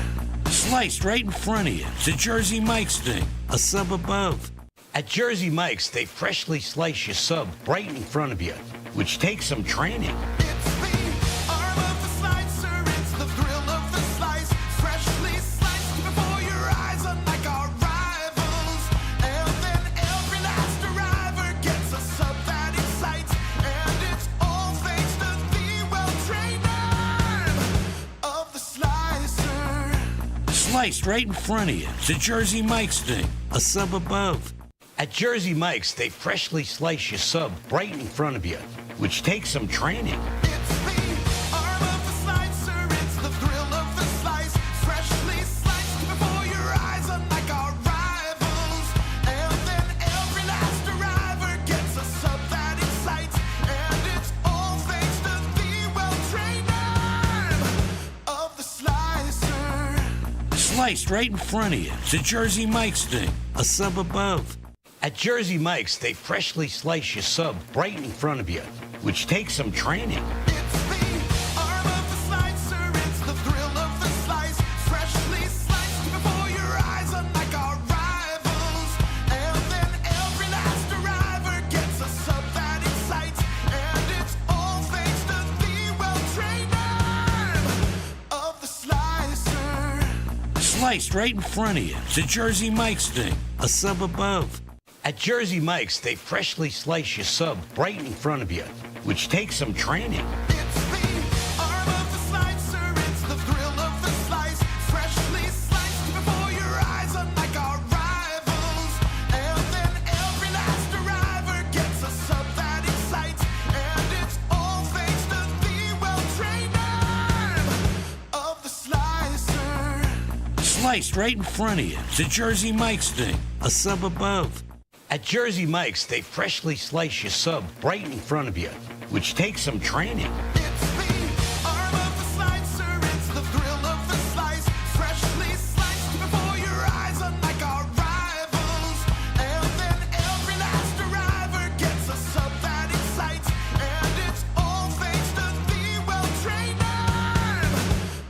Sliced right in front of you. It's a Jersey Mike's thing. A sub above. At Jersey Mike's, they freshly slice your sub right in front of you, which takes some training. It's the arm of the slicer, it's the thrill of the slice, freshly sliced before your eyes, unlike our rivals. And then every last arriver gets a sub that excites, and it's all thanks to the well-trained arm of the slicer. Sliced right in front of you. It's a Jersey Mike's thing. A sub above. At Jersey Mike's, they freshly slice your sub right in front of you, which takes some training. It's the arm of the slicer, it's the thrill of the slice, freshly sliced before your eyes, unlike our rivals. And then every last arriver gets a sub that excites, and it's all thanks to the well-trained arm of the slicer. Sliced right in front of you. The Jersey Mike's thing. A sub above. At Jersey Mike's, they freshly slice your sub right in front of you, which takes some training. It's the arm of the slicer, it's the thrill of the slice. Freshly sliced before your eyes, unlike our rivals. And then every last arriver gets a sub that excites. And it's all thanks to the well-trained arm of the slicer. Sliced right in front of you. The Jersey Mike's thing. A sub above. At Jersey Mike's, they freshly slice your sub right in front of you, which takes some training. It's the arm of the slicer, it's the thrill of the slice. Freshly sliced before your eyes, unlike our rivals. And then every last arriver gets a sub that excites. And it's all thanks to the well-trained arm of the slicer. Sliced right in front of you. The Jersey Mike's thing. A sub above. At Jersey Mike's, they freshly slice your sub right in front of you, which takes some training. It's the arm of the slicer, it's the thrill of the slice. Freshly sliced before your eyes, unlike our rivals. And then every last arriver gets a sub that excites. And it's all thanks to the well-trained arm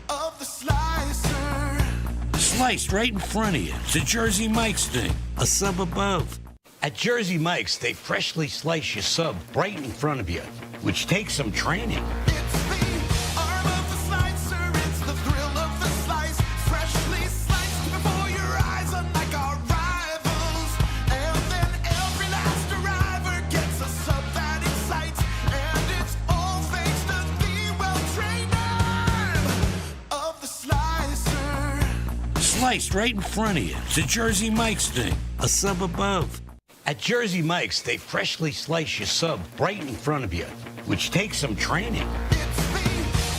of the slicer. Sliced right in front of you. The Jersey Mike's thing. A sub above. At Jersey Mike's, they freshly slice your sub right in front of you, which takes some training. It's the arm of the slicer, it's the thrill of the slice. Freshly sliced before your eyes, unlike our rivals. And then every last arriver gets a sub that excites. And it's all thanks to the well-trained arm of the slicer. Sliced right in front of you. The Jersey Mike's thing. A sub above. At Jersey Mike's, they freshly slice your sub right in front of you, which takes some training. It's the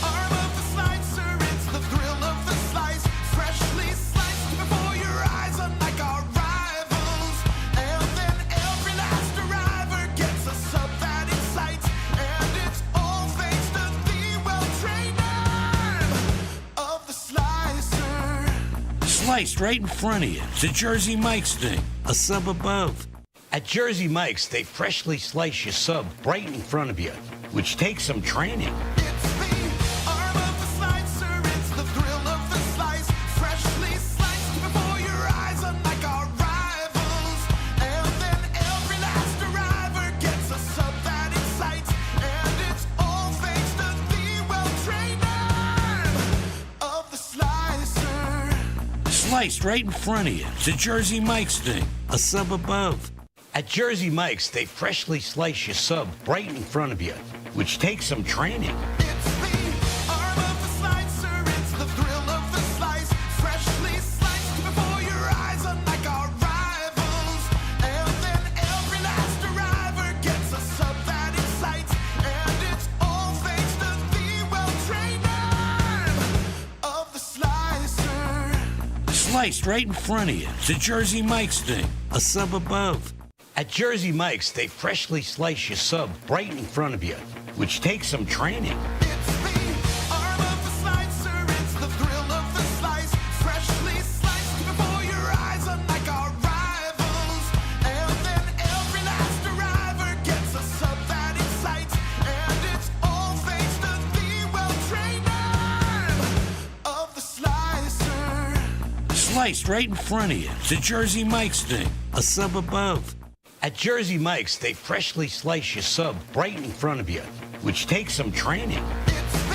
arm of the slicer, it's the thrill of the slice. Freshly sliced before your eyes, unlike our rivals. And then every last arriver gets a sub that excites. And it's all thanks to the well-trained arm of the slicer. Sliced right in front of you. The Jersey Mike's thing. A sub above. At Jersey Mike's, they freshly slice your sub right in front of you, which takes some training. It's the arm of the slicer, it's the thrill of the slice. Freshly sliced before your eyes, unlike our rivals. And then every last arriver gets a sub that excites. And it's all thanks to the well-trained arm of the slicer. Sliced right in front of you. The Jersey Mike's thing. A sub above. At Jersey Mike's, they freshly slice your sub right in front of you, which takes some training. It's the arm of the slicer, it's the thrill of the slice. Freshly sliced before your eyes, unlike our rivals. And then every last arriver gets a sub that excites. And it's all thanks to the well-trained arm of the slicer. Sliced right in front of you. The Jersey Mike's thing. A sub above. At Jersey Mike's, they freshly slice your sub right in front of you, which takes some training. It's the arm of the slicer, it's the thrill of the slice. Freshly sliced before your eyes, unlike our rivals. And then every last arriver gets a sub that excites. And it's all thanks to the well-trained arm of the slicer. Sliced right in front of you. The Jersey Mike's thing. A sub above. At Jersey Mike's, they freshly slice your sub right in front of you, which takes some training. It's the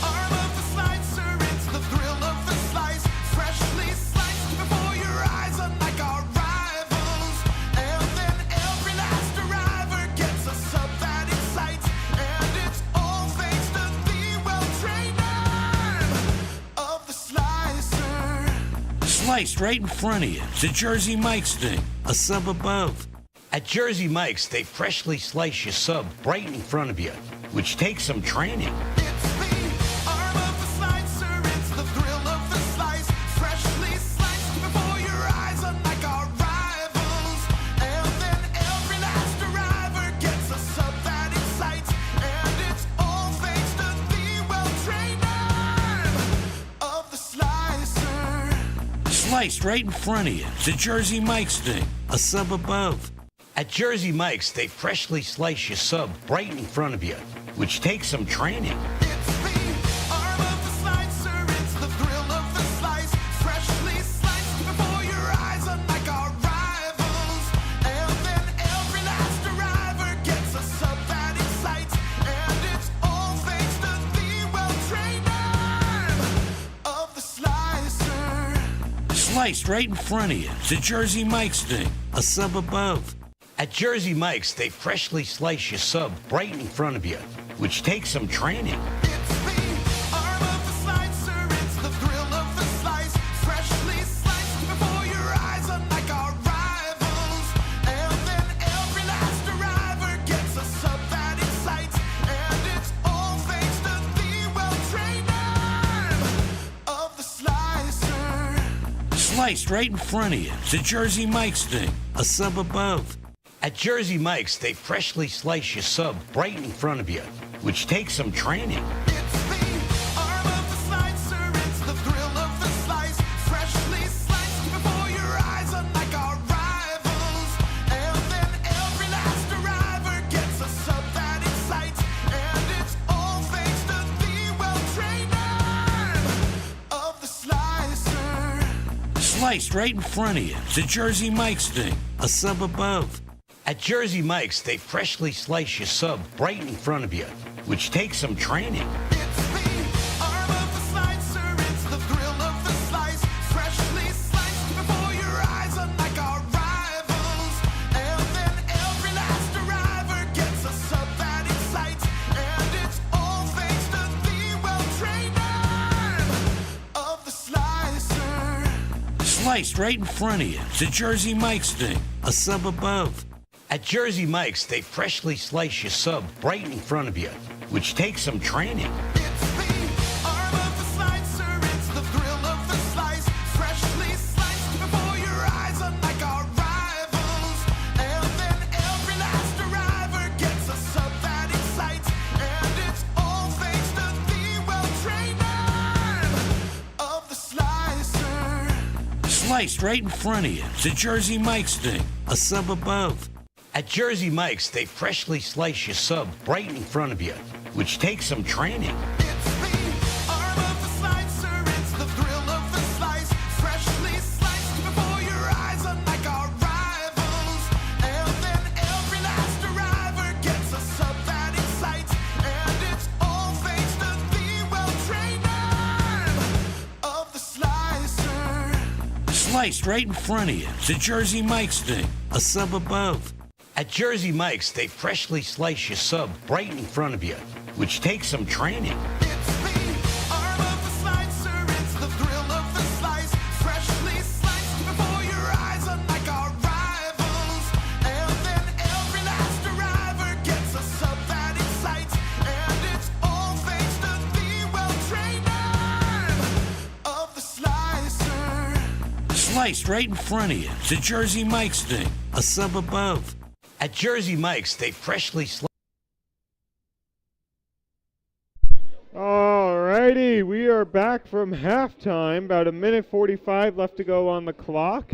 arm of the slicer, it's the thrill of the slice. Freshly sliced before your eyes, unlike our rivals. And then every last arriver gets a sub that excites. And it's all thanks to the well-trained arm of the slicer. Sliced right in front of you. The Jersey Mike's thing. A sub above. At Jersey Mike's, they freshly slice your sub right in front of you, which takes some training. It's the arm of the slicer, it's the thrill of the slice. Freshly sliced before your eyes, unlike our rivals. And then every last arriver gets a sub that excites. And it's all thanks to the well-trained arm of the slicer. Sliced right in front of you. The Jersey Mike's thing. A sub above. At Jersey Mike's, they freshly slice your sub right in front of you, which takes some training. It's the arm of the slicer, it's the thrill of the slice. Freshly sliced before your eyes, unlike our rivals. And then every last arriver gets a sub that excites. And it's all thanks to the well-trained arm of the slicer. Sliced right in front of you. The Jersey Mike's thing. A sub above. At Jersey Mike's, they freshly slice your sub right in front of you, which takes some training. It's the arm of the slicer, it's the thrill of the slice. Freshly sliced before your eyes, unlike our rivals. And then every last arriver gets a sub that excites. And it's all thanks to the well-trained arm of the slicer. Sliced right in front of you. The Jersey Mike's thing. A sub above. At Jersey Mike's, they freshly slice your sub right in front of you, which takes some training. It's the arm of the slicer, it's the thrill of the slice. Freshly sliced before your eyes, unlike our rivals. And then every last arriver gets a sub that excites. And it's all thanks to the well-trained arm of the slicer. Sliced right in front of you. The Jersey Mike's thing. A sub above. At Jersey Mike's, they freshly slice your sub right in front of you, which takes some training. It's the arm of the slicer, it's the thrill of the slice. Freshly sliced before your eyes, unlike our rivals. And then every last arriver gets a sub that excites. And it's all thanks to the well-trained arm of the slicer. Sliced right in front of you. The Jersey Mike's thing. A sub above. At Jersey Mike's, they freshly slice your sub right in front of you, which takes some training. It's the arm of the slicer, it's the thrill of the slice. Freshly sliced before your eyes, unlike our rivals. And then every last arriver gets a sub that excites. And it's all thanks to the well-trained arm of the slicer. Sliced right in front of you. The Jersey Mike's thing. A sub above. At Jersey Mike's, they freshly slice your sub right in front of you, which takes some training. It's the arm of the slicer, it's the thrill of the slice. Freshly sliced before your eyes, unlike our rivals. And then every last arriver gets a sub that excites. And it's all thanks to the well-trained arm of the slicer. Sliced right in front of you. The Jersey Mike's thing. A sub above. At Jersey Mike's, they freshly slice your sub right in front of you, which takes some training. It's the arm of the slicer, it's the thrill of the slice. Freshly sliced before your eyes, unlike our rivals. And then every last arriver gets a sub that excites. And it's all thanks to the well-trained arm of the slicer. Sliced right in front of you. The Jersey Mike's thing. A sub above. At Jersey Mike's, they freshly slice. Alrighty, we are back from halftime. About a minute 45 left to go on the clock.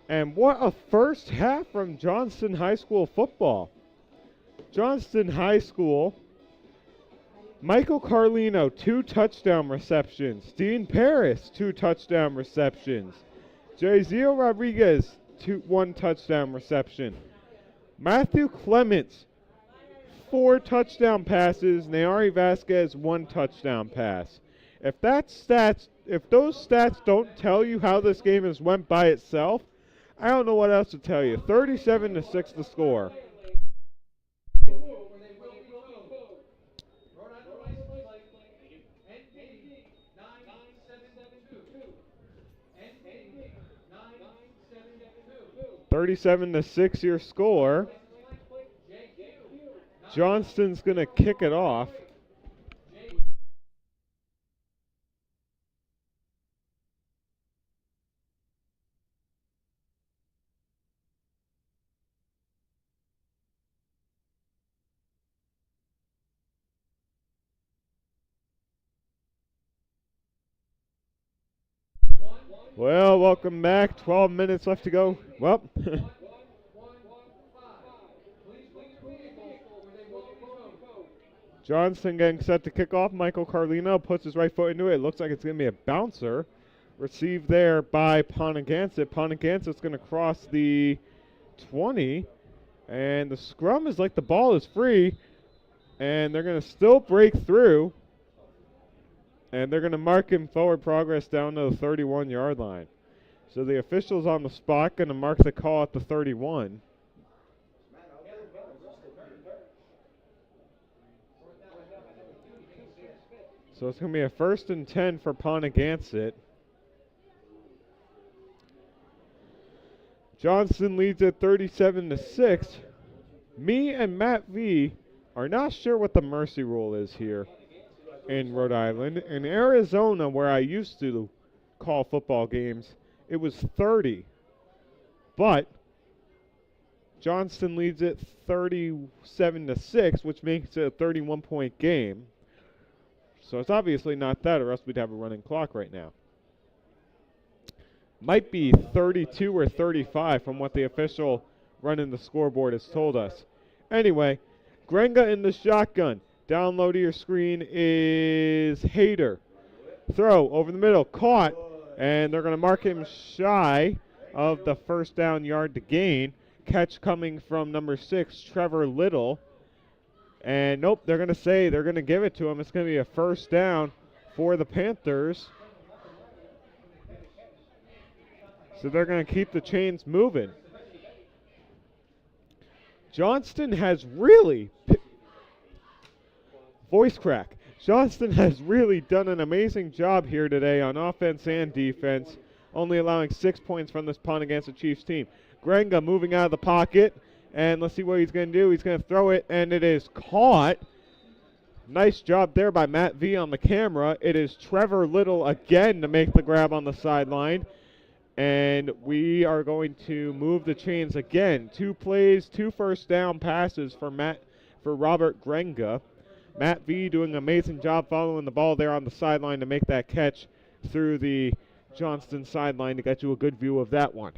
And what a first half from Johnston High School football. Johnston High School, Michael Carlino, 2 touchdown receptions. Dean Paris, 2 touchdown receptions. Jazeel Rodriguez, 1 touchdown reception. Matthew Clements, 4 touchdown passes. Nayari Vasquez, 1 touchdown pass. If those stats don't tell you how this game has went by itself, I don't know what else to tell you. 37-6 the score. (37-6) your score. Johnston's going to kick it off. Well, welcome back. 12 minutes left to go. Well, Johnston getting set to kick off. Michael Carlino puts his right foot into it. It looks like it's going to be a bouncer. Received there by Ponoganset. Ponoganset's going to cross the 20. And the scrum is like the ball is free. And they're going to still break through. And they're going to mark him forward progress down to the 31-yard line. So the officials on the spot going to mark the call at the 31. So it's going to be a 1st and 10 for Ponoganset. Johnston leads at 37-6. Me and Matt V are not sure what the mercy rule is here in Rhode Island. In Arizona, where I used to call football games, it was 30. But Johnston leads it 37-6, which makes it a 31-point game. So it's obviously not that, or else we'd have a running clock right now. Might be 32 or 35 from what the official running the scoreboard has told us. Anyway, Grenga in the shotgun. Down low to your screen is Hayter. Throw over the middle, caught, and they're going to mark him shy of the 1st down yard to gain. Catch coming from number 6, Trevor Little. And nope, they're going to say they're going to give it to him. It's going to be a 1st down for the Panthers. So they're going to keep the chains moving. Johnston has really, voice crack. Johnston has really done an amazing job here today on offense and defense, only allowing 6 points from this Ponoganset Chiefs team. Grenga moving out of the pocket, and let's see what he's going to do. He's going to throw it, and it is caught. Nice job there by Matt V on the camera. It is Trevor Little again to make the grab on the sideline. And we are going to move the chains again. 2 plays, 2 1st down passes for Robert Grenga. Matt V doing an amazing job following the ball there on the sideline to make that catch through the Johnston sideline to get you a good view of that one.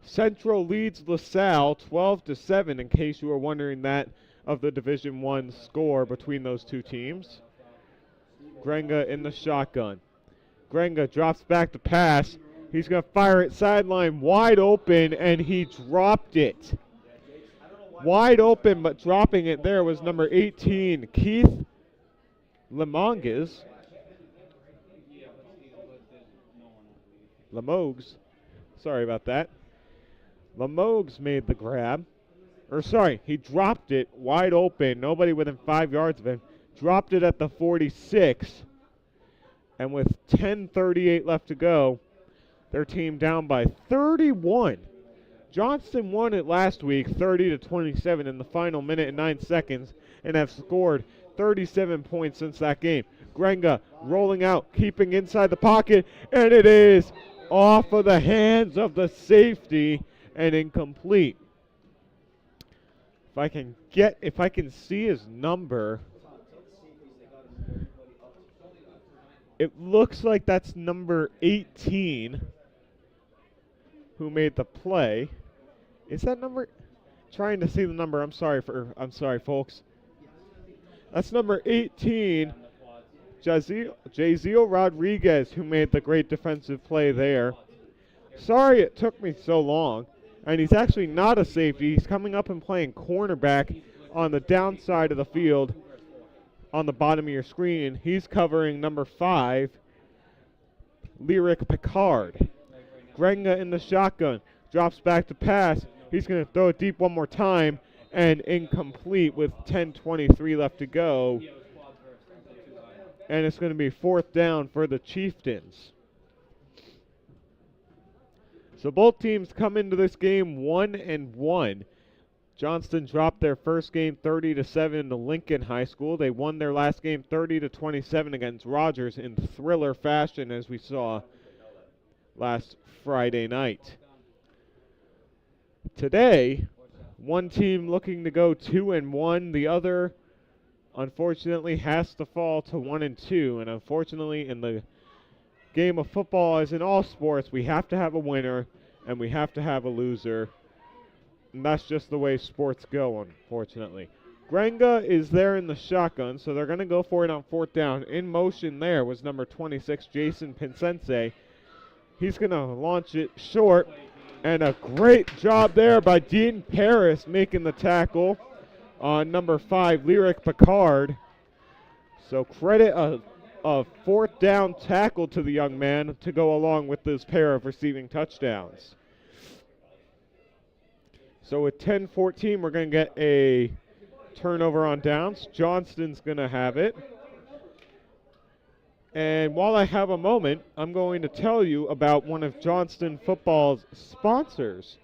Central leads LaSalle 12-7, in case you were wondering that of the Division I score between those two teams. Grenga in the shotgun. Grenga drops back to pass. He's going to fire it sideline wide open, and he dropped it. Wide open, but dropping it there was number 18, Keith Limoges. Sorry about that. Limoges made the grab. He dropped it wide open. Nobody within 5 yards of him. Dropped it at the 46. And with 10:38 left to go, their team down by 31. Johnston won it last week 30-27 in the final minute and 9 seconds and have scored 37 points since that game. Grenga rolling out, keeping inside the pocket, and it is off of the hands of the safety and incomplete. If I can see his number, it looks like that's number 18 who made the play. Is that number? Trying to see the number. I'm sorry, folks. That's number 18, Jaziel Rodriguez, who made the great defensive play there. Sorry it took me so long. And he's actually not a safety. He's coming up and playing cornerback on the downside of the field on the bottom of your screen. He's covering number 5, Lyric Picard. Grenga in the shotgun. Drops back to pass. He's going to throw it deep one more time, and incomplete with 10:23 left to go. And it's going to be 4th down for the Chieftains. So both teams come into this game 1-1. Johnston dropped their first game 30-7 to Lincoln High School. They won their last game 30-27 against Rogers in thriller fashion, as we saw last Friday night. Today, one team looking to go 2-1. The other, unfortunately, has to fall to 1-2. And unfortunately, in the game of football, as in all sports, we have to have a winner and we have to have a loser. And that's just the way sports go, unfortunately. Grenga is there in the shotgun, so they're going to go for it on 4th down. In motion there was number 26, Jason Pinsense. He's going to launch it short, and a great job there by Dean Paris making the tackle on number 5, Lyric Picard. So credit a 4th down tackle to the young man to go along with this pair of receiving touchdowns. So with 10-14, we're going to get a turnover on downs. Johnston's going to have it. And while I have a moment, I'm going to tell you about one of Johnston football's sponsors.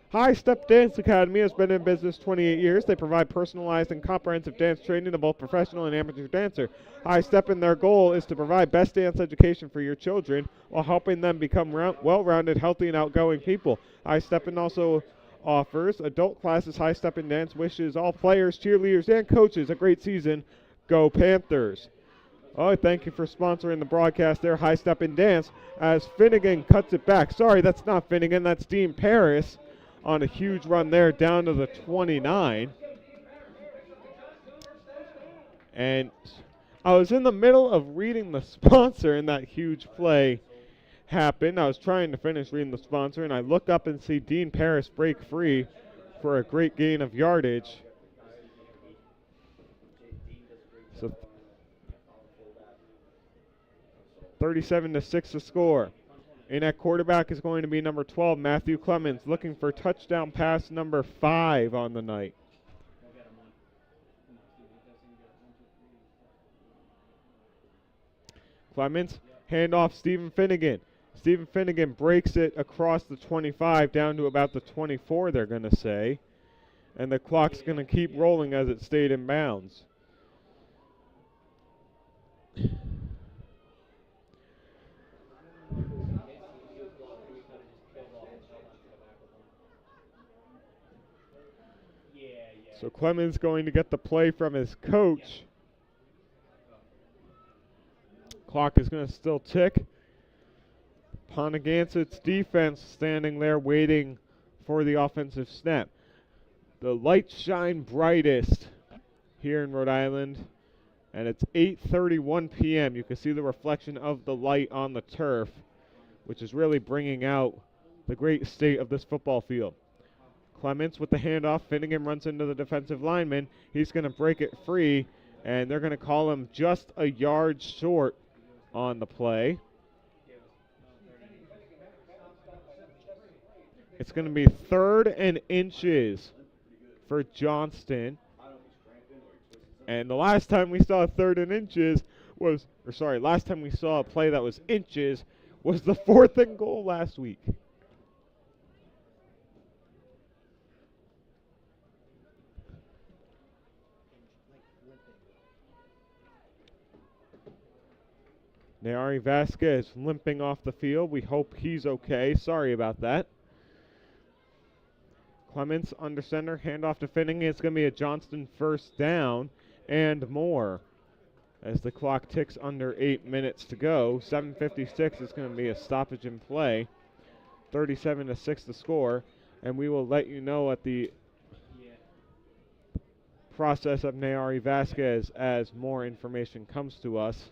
High Step Dance Academy has been in business 28 years. They provide personalized and comprehensive dance training to both professional and amateur dancer. High Step, and their goal is to provide best dance education for your children while helping them become well-rounded, healthy, and outgoing people. High Step also offers adult classes. High Step and Dance wishes all players, cheerleaders, and coaches a great season. Go Panthers. Oh, thank you for sponsoring the broadcast there, High Step and Dance, as Finnegan cuts it back. Sorry, that's not Finnegan, that's Dean Paris on a huge run there down to the 29. And I was in the middle of reading the sponsor, and that huge play happened. I was trying to finish reading the sponsor, and I look up and see Dean Paris break free for a great gain of yardage. So 37-6 the score. And at quarterback is going to be number 12, Matthew Clemens, looking for touchdown pass number 5 on the night. Clemens, handoff Stephen Finnegan. Stephen Finnegan breaks it across the 25 down to about the 24, they're going to say. And the clock's going to keep rolling as it stayed in bounds. So Clemens going to get the play from his coach. Clock is going to still tick. Ponoganset's defense standing there waiting for the offensive snap. The lights shine brightest here in Rhode Island, and it's 8:31 p.m. You can see the reflection of the light on the turf, which is really bringing out the great state of this football field. Clements with the handoff. Finnegan runs into the defensive lineman. He's going to break it free, and they're going to call him just a yard short on the play. It's going to be 3rd and inches for Johnston. And the last time we saw 3rd and inches was, last time we saw a play that was inches was the 4th and goal last week. Nayari Vasquez limping off the field. We hope he's okay. Sorry about that. Clements under center, handoff to Finnegan. It's going to be a Johnston 1st down and more as the clock ticks under 8 minutes to go. 7:56 is going to be a stoppage in play. 37-6 the score, and we will let you know at the process of Nayari Vasquez as more information comes to us.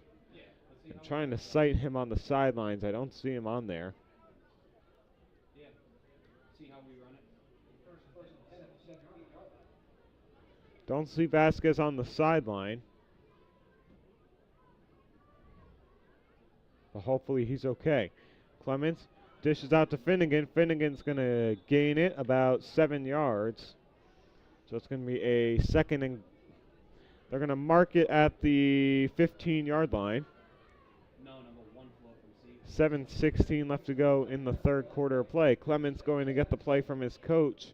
I'm trying to cite him on the sidelines. I don't see him on there. Don't see Vasquez on the sideline. But hopefully he's okay. Clements dishes out to Finnegan. Finnegan's going to gain it about 7 yards. So it's going to be a 2nd and they're going to mark it at the 15-yard line. 7:16 left to go in the 3rd quarter of play. Clements going to get the play from his coach.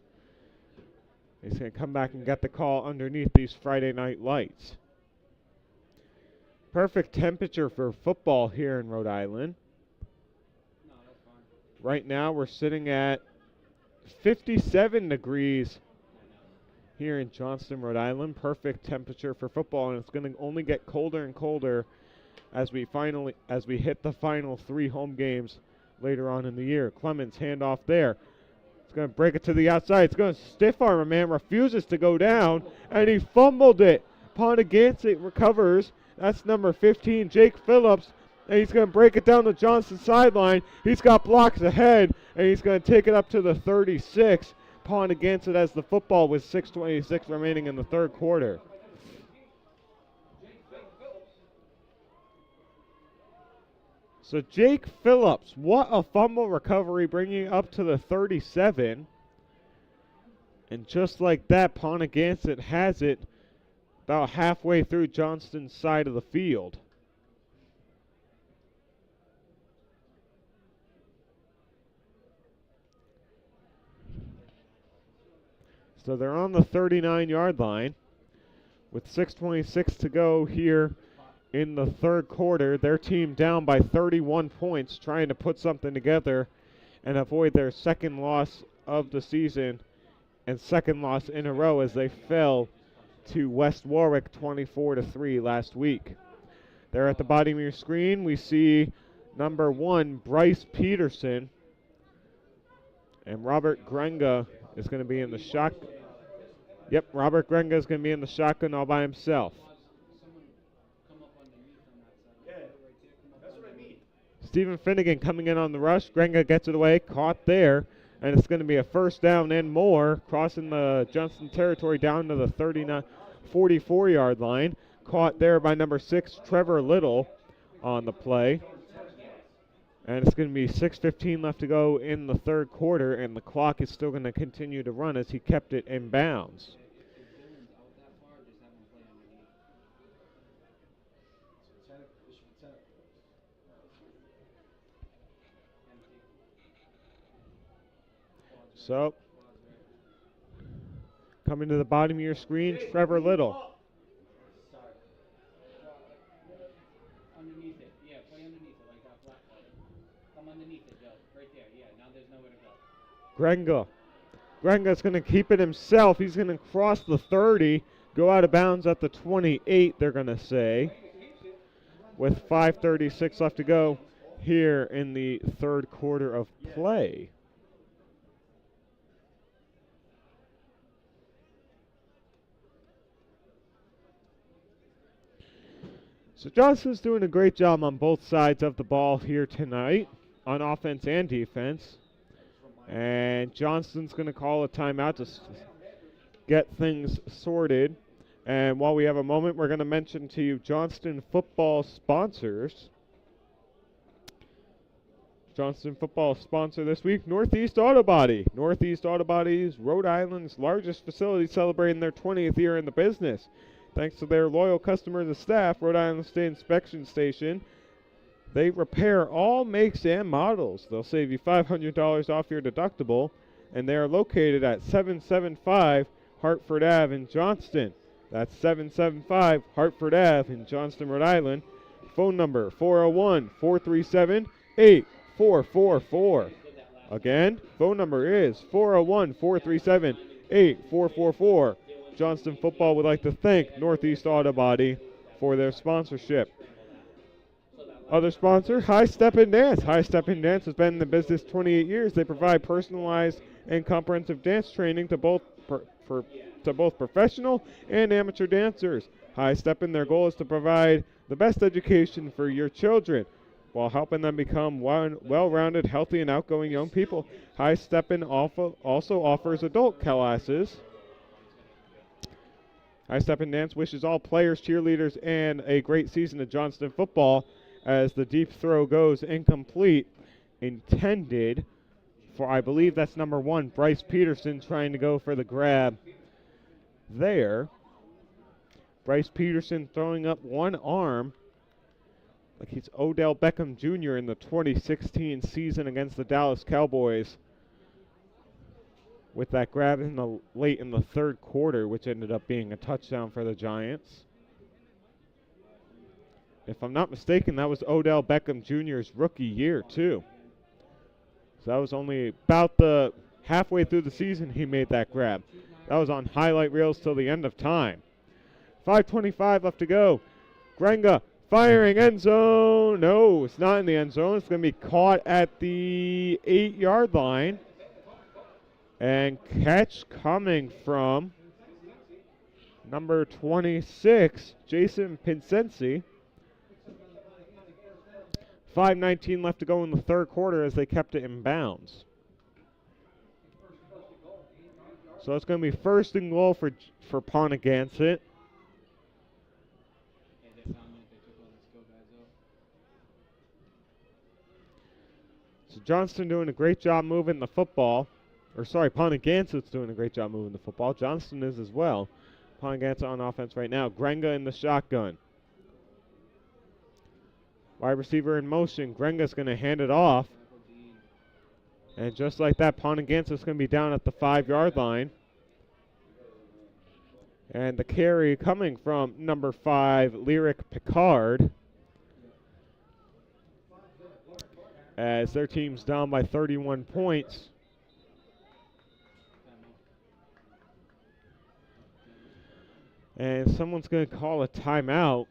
He's going to come back and get the call underneath these Friday night lights. Perfect temperature for football here in Rhode Island. Right now we're sitting at 57 degrees here in Johnston, Rhode Island. Perfect temperature for football, and it's going to only get colder and colder as we hit the final 3 home games later on in the year. Clemens handoff there. It's going to break it to the outside. It's going to stiff arm a man, refuses to go down, and he fumbled it. Ponoganset recovers. That's number 15, Jake Phillips, and he's going to break it down the Johnston sideline. He's got blocks ahead, and he's going to take it up to the 36. Ponoganset has the football with 6:26 remaining in the third quarter. So Jake Phillips, what a fumble recovery, bringing it up to the 37. And just like that, Ponoganset has it about halfway through Johnston's side of the field. So they're on the 39-yard line with 6:26 to go here in the third quarter. Their team down by 31 points, trying to put something together and avoid their second loss of the season and second loss in a row as they fell to West Warwick 24-3 last week. There at the bottom of your screen, we see number 1, Bryce Peterson, and Robert Grenga is going to be in the shotgun. Yep, Robert Grenga is going to be in the shotgun all by himself. Stephen Finnegan coming in on the rush. Grenga gets it away, caught there, and it's going to be a first down and more, crossing the Johnston territory down to the 44-yard line. Caught there by number 6, Trevor Little, on the play. And it's going to be 6:15 left to go in the third quarter, and the clock is still going to continue to run as he kept it in bounds. So, coming to the bottom of your screen, Trevor Little. Underneath it, yeah, play underneath it like that black ball. Come underneath it, Joe. Right there, yeah, now there's nowhere to go. Grenga's going to keep it himself. He's going to cross the 30, go out of bounds at the 28, they're going to say, with 5:36 left to go here in the third quarter of play. So Johnston's doing a great job on both sides of the ball here tonight, on offense and defense. And Johnston's going to call a timeout to get things sorted. And while we have a moment, we're going to mention to you Johnston football sponsors. Johnston football sponsor this week, Northeast Auto Body. Northeast Auto Body is Rhode Island's largest facility, celebrating their 20th year in the business. Thanks to their loyal customers and staff, Rhode Island State Inspection Station, they repair all makes and models. They'll save you $500 off your deductible, and they are located at 775 Hartford Ave in Johnston. That's 775 Hartford Ave in Johnston, Rhode Island. Phone number 401-437-8444. Again, phone number is 401-437-8444. Johnston Football would like to thank Northeast Auto Body for their sponsorship. Other sponsor, High Step and Dance. High Step and Dance has been in the business 28 years. They provide personalized and comprehensive dance training to both professional and amateur dancers. High Step, and their goal is to provide the best education for your children while helping them become well-rounded, healthy, and outgoing young people. High Step also offers adult classes. High Step and Dance wishes all players, cheerleaders, and a great season of Johnston football as the deep throw goes incomplete, intended for, I believe that's number 1, Bryce Peterson, trying to go for the grab there. Bryce Peterson throwing up one arm like he's Odell Beckham Jr. in the 2016 season against the Dallas Cowboys, with that grab late in the third quarter, which ended up being a touchdown for the Giants. If I'm not mistaken, that was Odell Beckham Jr.'s rookie year, too. So that was only about the halfway through the season he made that grab. That was on highlight reels till the end of time. 5:25 left to go. Grenga Firing end zone. No, it's not in the end zone. It's going to be caught at the 8-yard line. And catch coming from number 26, Jason Pincensi. 5:19 left to go in the third quarter as they kept it in bounds. So it's going to be first and goal for Ponoganset. So Johnston doing a great job moving the football. Or sorry, Ponoganset's doing a great job moving the football. Johnston is as well. Ponoganset on offense right now. Grenga in the shotgun. Wide receiver in motion. Grenga's going to hand it off. And just like that, Ponoganset's going to be down at the 5-yard line. And the carry coming from number 5, Lyric Picard. As their team's down by 31 points. And someone's going to call a timeout.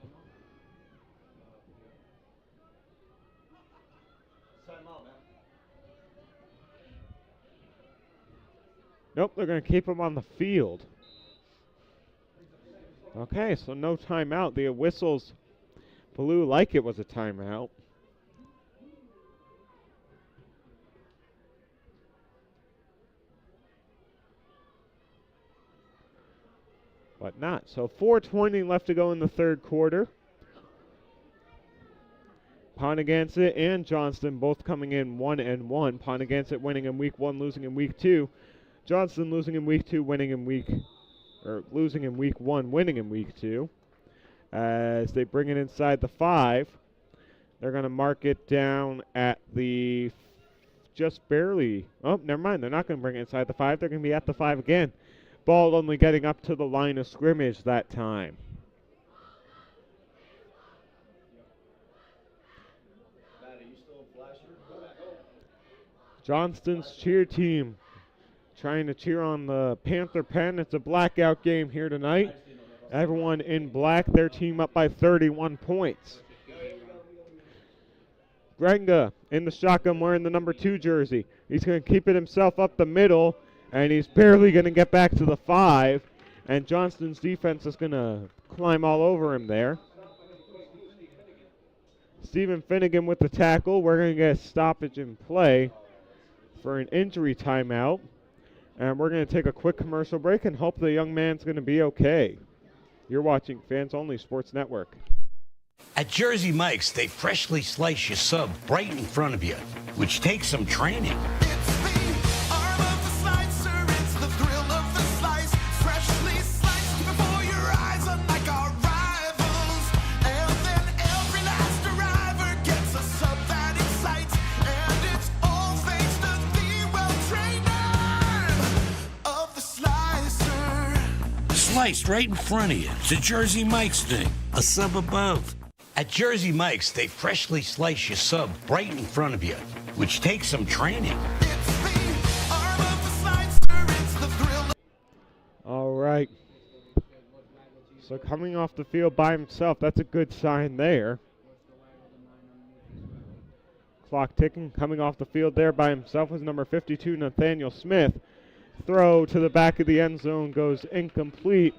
Nope, they're going to keep him on the field. Okay, so no timeout. The whistles blew like it was a timeout. But not. So 4:20 left to go in the third quarter. Ponoganset and Johnston both coming in 1-1. Ponoganset winning in week 1, losing in week 2. Johnston losing in week 2, losing in week 1, winning in week 2. As they bring it inside the 5. They're going to mark it down at the just barely. Oh, never mind. They're not going to bring it inside the 5. They're going to be at the 5 again. Ball only getting up to the line of scrimmage that time. Johnston's cheer team trying to cheer on the Panther Pen. It's a blackout game here tonight. Everyone in black, their team up by 31 points. Grenga in the shotgun wearing the number 2 jersey. He's going to keep it himself up the middle. And he's barely going to get back to the 5. And Johnston's defense is going to climb all over him there. Stephen Finnegan with the tackle. We're going to get a stoppage in play for an injury timeout. And we're going to take a quick commercial break and hope the young man's going to be okay. You're watching Fans Only Sports Network. At Jersey Mike's, they freshly slice your sub right in front of you, which takes some training. Sliced right in front of you. It's a Jersey Mike's thing. A sub above. At Jersey Mike's, they freshly slice your sub right in front of you, which takes some training. All right. So coming off the field by himself, that's a good sign there. Clock ticking. Coming off the field there by himself was number 52, Nathaniel Smith. Throw to the back of the end zone goes incomplete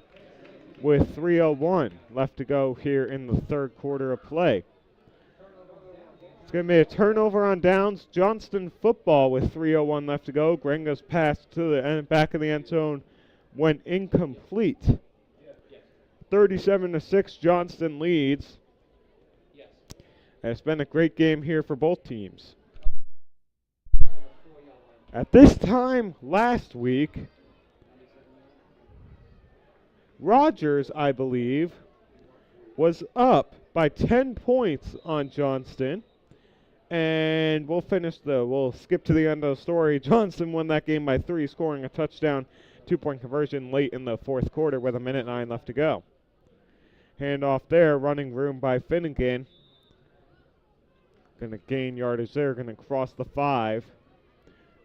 with 3:01 left to go here in the third quarter of play. It's going to be a turnover on downs. Johnston football with 3:01 left to go. Grenga's pass to the back of the end zone went incomplete. 37-6, Johnston leads. And it's been a great game here for both teams. At this time last week, Rogers, I believe, was up by 10 points on Johnston. And we'll skip to the end of the story. Johnston won that game by 3, scoring a touchdown, 2-point conversion late in the fourth quarter with 1:09 left to go. Handoff there, running room by Finnegan. Going to gain yardage there, going to cross the 5.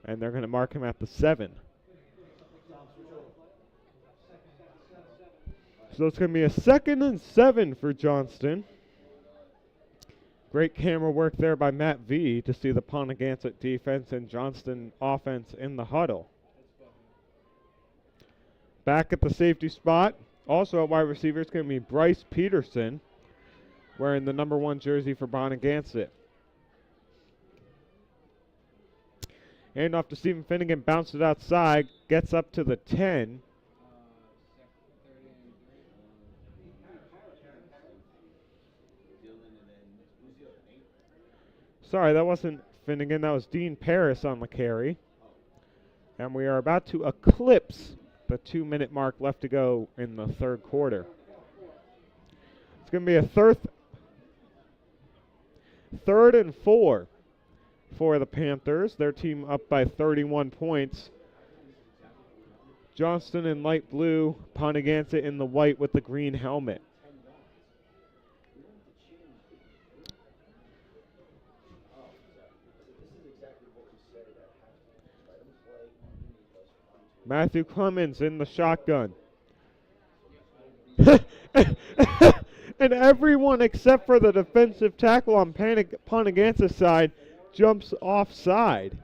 And they're going to mark him at the 7. So it's going to be a 2nd and 7 for Johnston. Great camera work there by Matt V to see the Ponoganset defense and Johnston offense in the huddle. Back at the safety spot, also at wide receiver, it's going to be Bryce Peterson, wearing the number 1 jersey for Ponoganset. Hand off to Stephen Finnegan, bounces it outside, gets up to the 10. Sorry, that wasn't Finnegan, that was Dean Paris on the carry. And we are about to eclipse the 2-minute mark left to go in the third quarter. It's going to be a third and 4 for the Panthers. Their team up by 31 points. Johnston in light blue, Ponoganset in the white with the green helmet. Matthew Clemens in the shotgun. And everyone except for the defensive tackle on Ponoganset's side jumps offside.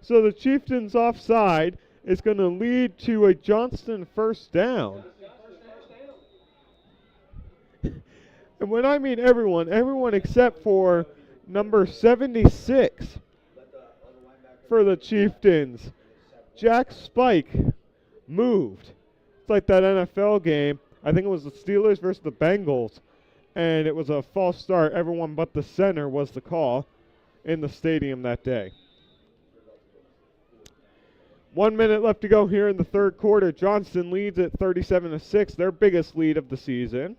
So the Chieftains offside is going to lead to a Johnston first down. And when I mean everyone except for number 76 for the Chieftains. Jack Spike moved. It's like that NFL game. I think it was the Steelers versus the Bengals. And it was a false start. Everyone but the center was the call in the stadium that day. 1 minute left to go here in the third quarter. Johnston leads at 37-6, their biggest lead of the season.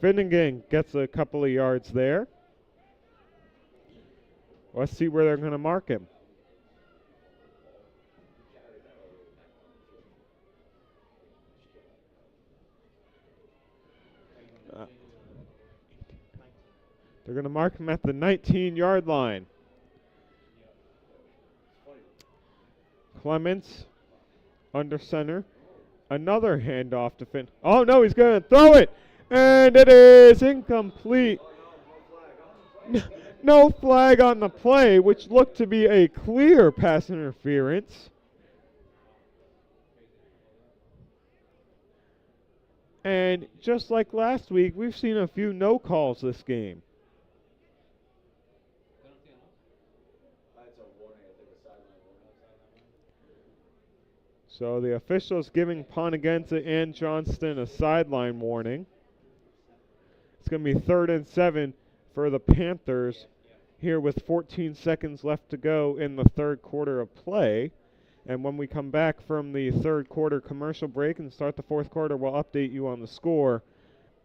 Finnegan gets a couple of yards there. Let's see where they're going to mark him. They're going to mark him at the 19-yard line. Clements under center. Another handoff to Finn. Oh, no, he's going to throw it. And it is incomplete. No flag on the play, which looked to be a clear pass interference. And just like last week, we've seen a few no calls this game. So the officials giving Ponoganset and Johnston a sideline warning. It's going to be 3rd and 7 for the Panthers here with 14 seconds left to go in the third quarter of play. And when we come back from the third quarter commercial break and start the fourth quarter, we'll update you on the score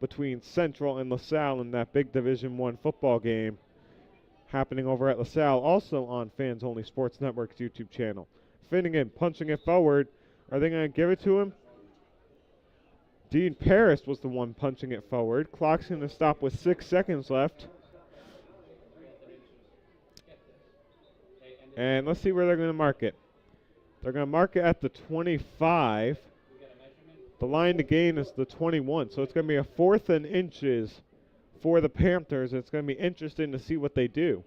between Central and LaSalle in that big Division I football game happening over at LaSalle, also on Fans Only Sports Network's YouTube channel. Finnegan punching it forward. Are they going to give it to him? Dean Paris was the one punching it forward. Clock's going to stop with 6 seconds left. And let's see where they're going to mark it. They're going to mark it at the 25. The line to gain is the 21. So it's going to be a 4th and inches for the Panthers. It's going to be interesting to see what they do.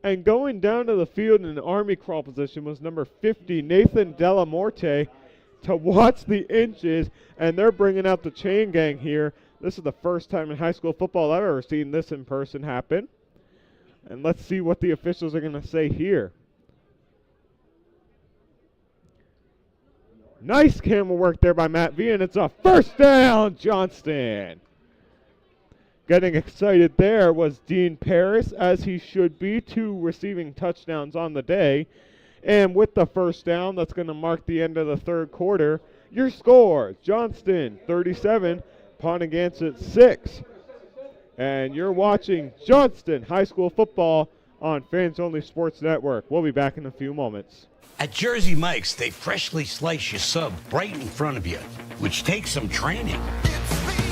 And going down to the field in an Army crawl position was number 50, Nathan Delamorte, to watch the inches, and they're bringing out the chain gang here. This is the first time in high school football I've ever seen this in person happen. And let's see what the officials are going to say here. Nice camera work there by Matt V, and it's a first down, Johnston. Getting excited there was Dean Paris, as he should be. 2 receiving touchdowns on the day. And with the first down, that's going to mark the end of the third quarter. Your score, Johnston 37, Ponoganset 6. And you're watching Johnston High School Football on Fans Only Sports Network. We'll be back in a few moments. At Jersey Mike's, they freshly slice your sub right in front of you, which takes some training. It's me,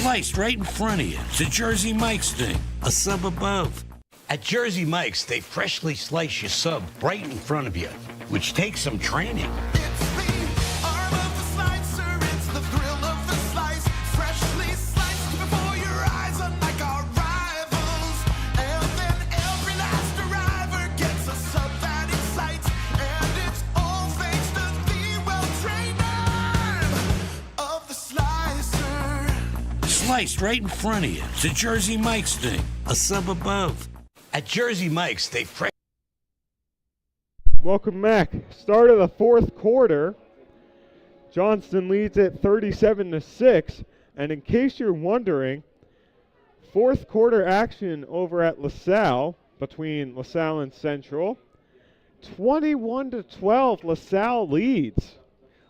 Sliced right in front of you. The Jersey Mike's thing. A sub above. At Jersey Mike's, they freshly slice your sub right in front of you, which takes some training. It's the arm of the slicer, it's the thrill of the slice. Freshly sliced before your eyes, unlike our rivals. And then every last arriver gets a sub that excites. And it's all thanks to the well-trained arm of the slicer. Sliced right in front of you. The Jersey Mike's thing. A sub above. At Jersey Mike's, they Welcome back. Start of the fourth quarter. Johnston leads it 37-6. And in case you're wondering, fourth quarter action over at LaSalle between LaSalle and Central. 21-12, LaSalle leads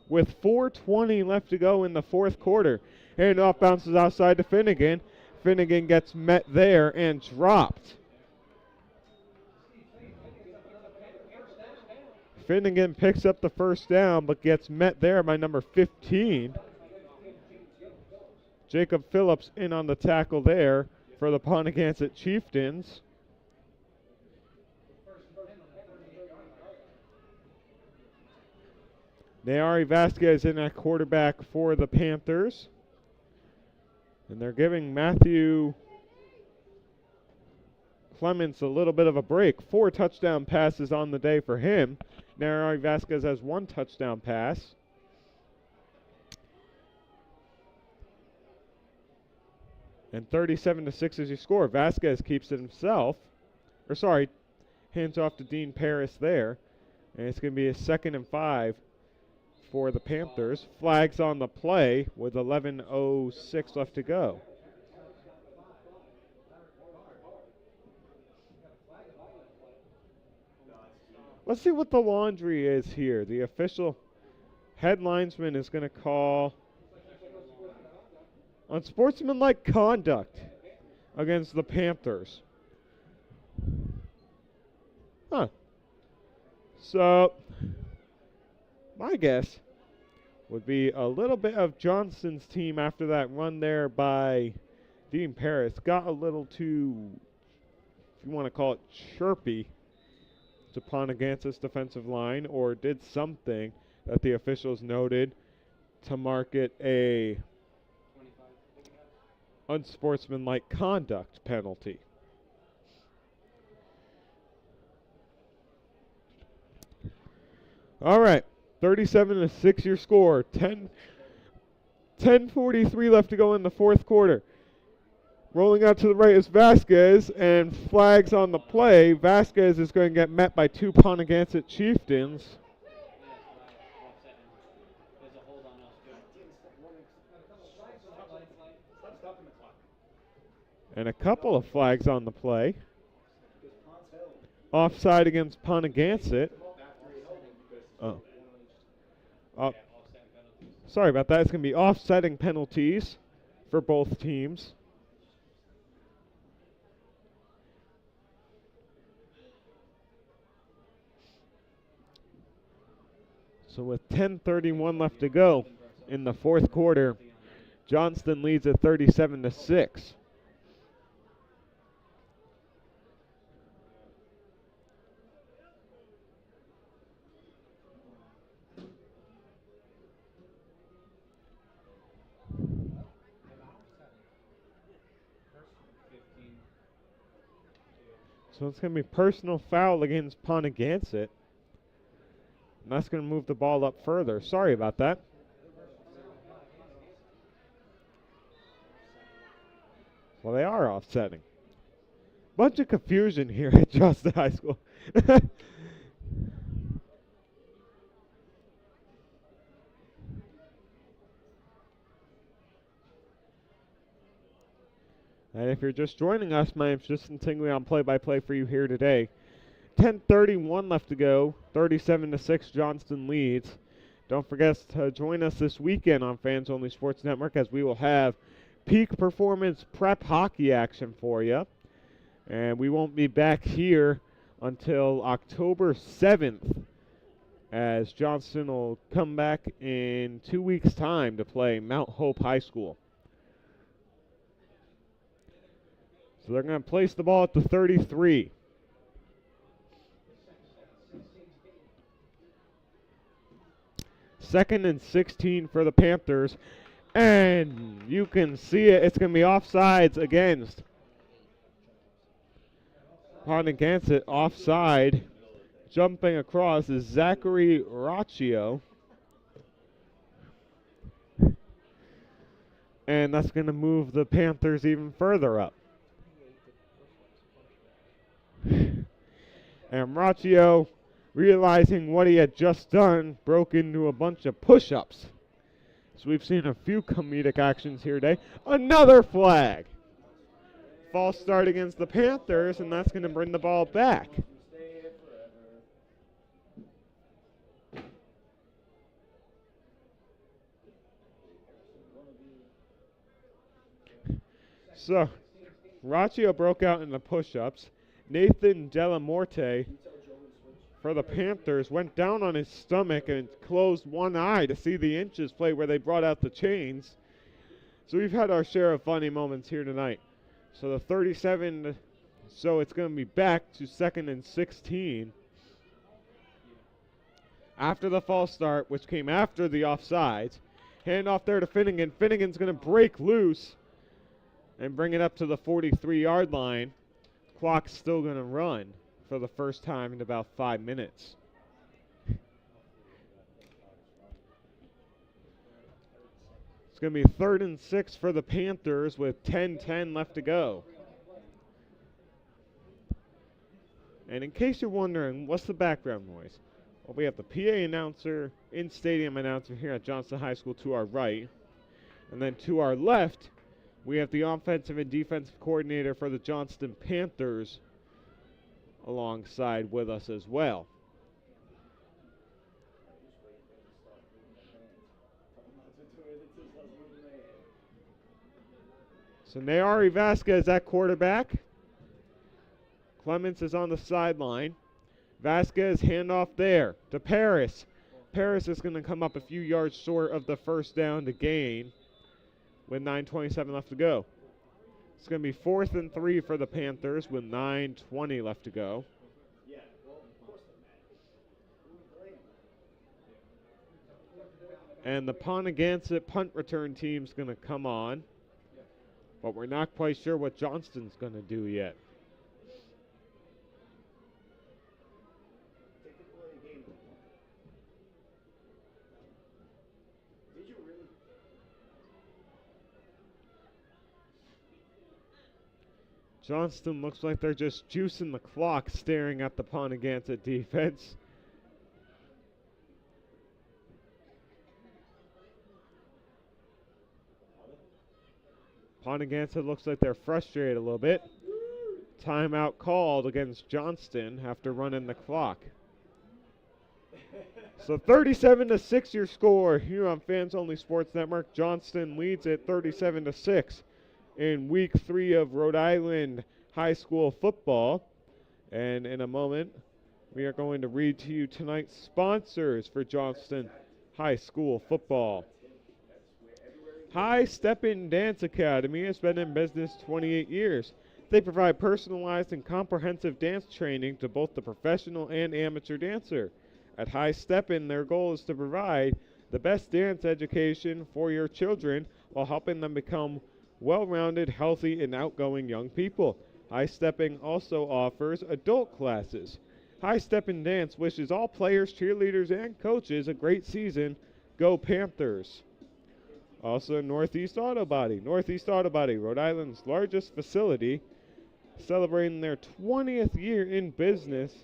with 4:20 left to go in the fourth quarter. Handoff bounces outside to Finnegan. Finnegan gets met there and dropped. Finnegan picks up the first down, but gets met there by number 15. Jacob Phillips in on the tackle there for the Ponoganset Chieftains. Nayari Vasquez in at quarterback for the Panthers. And they're giving Matthew Clements a little bit of a break. 4 touchdown passes on the day for him. Nayari Vasquez has 1 touchdown pass. And 37-6 is your score. Vasquez keeps it himself. Hands off to Dean Paris there. And it's going to be a 2nd and 5 for the Panthers. Flags on the play with 11:06 left to go. Let's see what the laundry is here. The official head linesman is going to call unsportsmanlike conduct against the Panthers. So, my guess would be a little bit of Johnston's team after that run there by Dean Paris. Got a little too, if you want to call it, chirpy to Ponoganset's defensive line, or did something that the officials noted to mark it a unsportsmanlike conduct penalty. All right, 37-6 your score. 10:43 left to go in the fourth quarter. Rolling out to the right is Vasquez, and flags on the play. Vasquez is going to get met by 2 Ponoganset Chieftains. And a couple of flags on the play. Offside against Ponoganset. Sorry about that. It's going to be offsetting penalties for both teams. So with 10:31 left to go in the fourth quarter, Johnston leads at 37-6. So it's going to be personal foul against Ponoganset. And that's going to move the ball up further. Sorry about that. Well, they are offsetting. Bunch of confusion here at Johnston High School. And if you're just joining us, my name's Justin Tingley on play-by-play for you here today. 10:31 left to go. 37-6 Johnston leads. Don't forget to join us this weekend on Fans Only Sports Network, as we will have peak performance prep hockey action for you. And we won't be back here until October 7th, as Johnston will come back in 2 weeks' time to play Mount Hope High School. So they're going to place the ball at the 33. Second and 16 for the Panthers. And you can see it. It's going to be offsides against Ponoganset. Offside. Jumping across is Zachary Raccio. And that's going to move the Panthers even further up. And Raccio, realizing what he had just done, broke into a bunch of push-ups. So we've seen a few comedic actions here today. Another flag. False start against the Panthers, and that's going to bring the ball back. So, Raccio broke out in the push-ups. Nathan Delamorte for the Panthers went down on his stomach and closed one eye to see the inches play where they brought out the chains. So we've had our share of funny moments here tonight. So the 37, so it's going to be back to second and 16. After the false start, which came after the offsides. Handoff there to Finnegan. Finnegan's going to break loose and bring it up to the 43-yard line. Clock's still going to run for the first time in about 5 minutes. It's going to be 3rd and 6 for the Panthers with 10:10 left to go. And in case you're wondering, what's the background noise? Well, we have the PA announcer, in-stadium announcer here at Johnston High School to our right. And then to our left, we have the offensive and defensive coordinator for the Johnston Panthers alongside with us as well. So Nayari Vasquez at quarterback. Clements is on the sideline. Vasquez handoff there to Paris. Paris is going to come up a few yards short of the first down to gain with 9:27 left to go. It's going to be 4th and 3 for the Panthers with 9:20 left to go. And the Ponoganset punt return team's going to come on, but we're not quite sure what Johnston's going to do yet. Johnston looks like they're just juicing the clock, staring at the Ponoganset defense. Ponoganset looks like they're frustrated a little bit. Timeout called against Johnston after running the clock. So 37-6 your score here on Fans Only Sports Network. Johnston leads at 37-6. In week 3 of Rhode Island high school football. And in a moment, we are going to read to you tonight's sponsors for Johnston high school football. High Steppin' Dance Academy has been in business 28 years. They provide personalized and comprehensive dance training to both the professional and amateur dancer. At High Steppin', their goal is to provide the best dance education for your children while helping them become well-rounded, healthy, and outgoing young people. High Stepping also offers adult classes. High Steppin' Dance wishes all players, cheerleaders, and coaches a great season. Go Panthers. Also, Northeast Auto Body. Northeast Auto Body, Rhode Island's largest facility, celebrating their 20th year in business.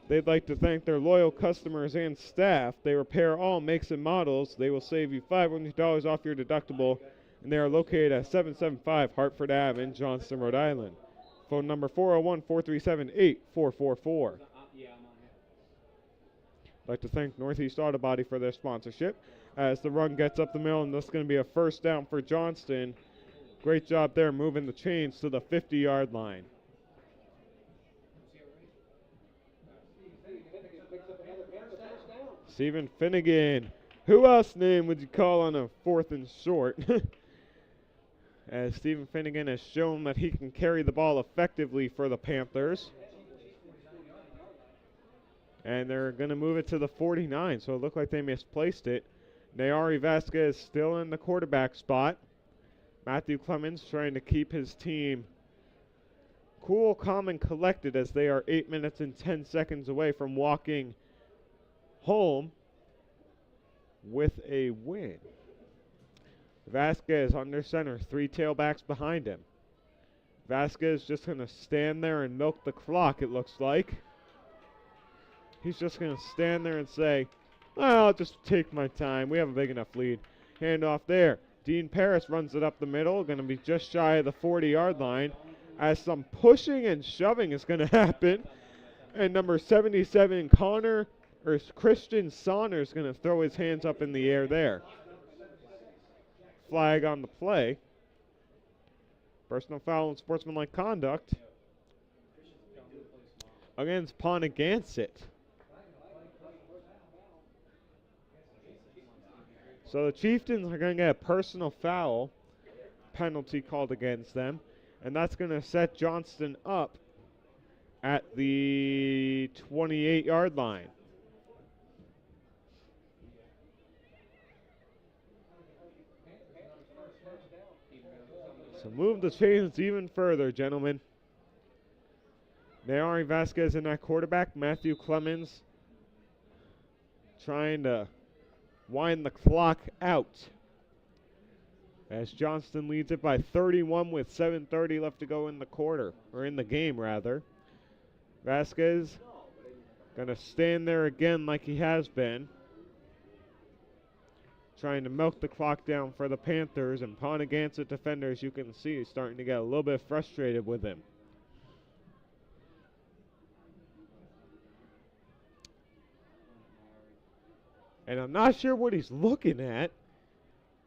They'd like to thank their loyal customers and staff. They repair all makes and models. They will save you $500 off your deductible. And they are located at 775 Hartford Ave in Johnston, Rhode Island. Phone number 401-437-8444. I'd like to thank Northeast Auto Body for their sponsorship. As the run gets up the middle, and this is going to be a first down for Johnston. Great job there moving the chains to the 50-yard line. Stephen Finnegan. Who else name would you call on a 4th and short? as Stephen Finnegan has shown that he can carry the ball effectively for the Panthers. And they're going to move it to the 49, so it looked like they misplaced it. Nayari Vasquez still in the quarterback spot. Matthew Clemens trying to keep his team cool, calm, and collected as they are 8 minutes and 10 seconds away from walking home with a win. Vasquez under center, 3 tailbacks behind him. Vasquez just going to stand there and milk the clock, it looks like. He's just going to stand there and say, I'll just take my time. We have a big enough lead. Handoff there. Dean Paris runs it up the middle, going to be just shy of the 40-yard line, as some pushing and shoving is going to happen. And number 77, Christian Saunders, going to throw his hands up in the air there. Flag on the play. Personal foul and sportsmanlike conduct against Ponoganset. So the Chieftains are going to get a personal foul penalty called against them, and that's going to set Johnston up at the 28-yard line. So move the chains even further, gentlemen. Nayari Vasquez in that quarterback. Matthew Clemens trying to wind the clock out as Johnston leads it by 31 with 7:30 left to go in the quarter, or in the game rather. Vasquez gonna stand there again like he has been, trying to milk the clock down for the Panthers, and Ponoganset defenders, you can see, starting to get a little bit frustrated with him. And I'm not sure what he's looking at,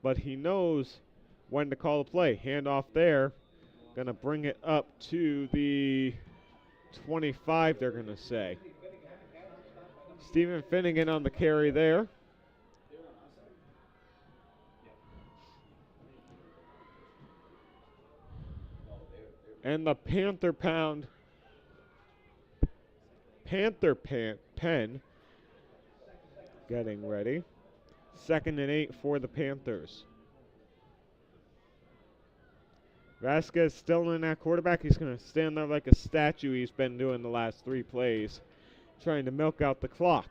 but he knows when to call the play. Handoff there. Going to bring it up to the 25, they're going to say. Stephen Finnegan on the carry there. And the Panther Pen getting ready. 2nd and 8 for the Panthers. Vasquez still in that quarterback. He's going to stand there like a statue he's been doing the last 3 plays, trying to milk out the clock.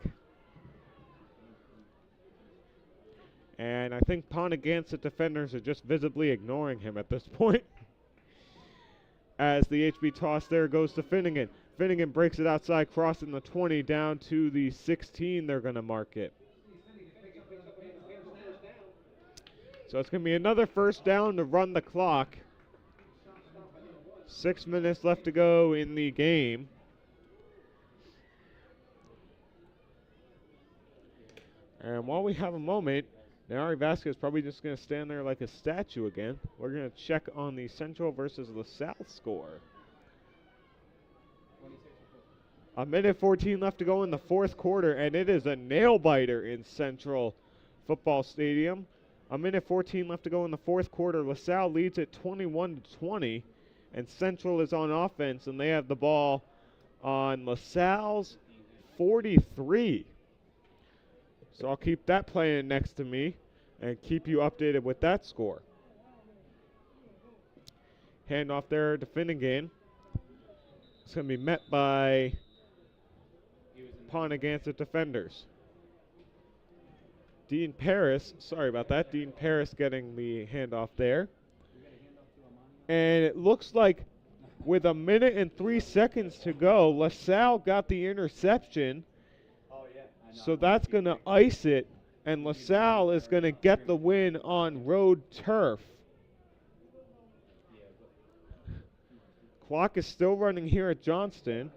And I think Ponoganset defenders are just visibly ignoring him at this point. As the HB toss there goes to Finnegan. Finnegan breaks it outside, crossing the 20 down to the 16. They're going to mark it. So it's going to be another first down to run the clock. 6 minutes left to go in the game. And while we have a moment, Nayari Vasquez is probably just going to stand there like a statue again. We're going to check on the Central versus LaSalle score. 1:14 left to go in the 4th quarter, and it is a nail-biter in Central Football Stadium. 1:14 left to go in the 4th quarter. LaSalle leads it 21-20, and Central is on offense, and they have the ball on LaSalle's 43. So I'll keep that playing next to me and keep you updated with that score. Handoff there to Finnegan. It's going to be met by Ponoganset defenders. Dean Paris, sorry about that. Dean Paris getting the handoff there. And it looks like with 1 minute and 3 seconds to go, LaSalle got the interception. So that's going to ice it, and LaSalle is going to get the win on road turf. Clock is still running here at Johnston.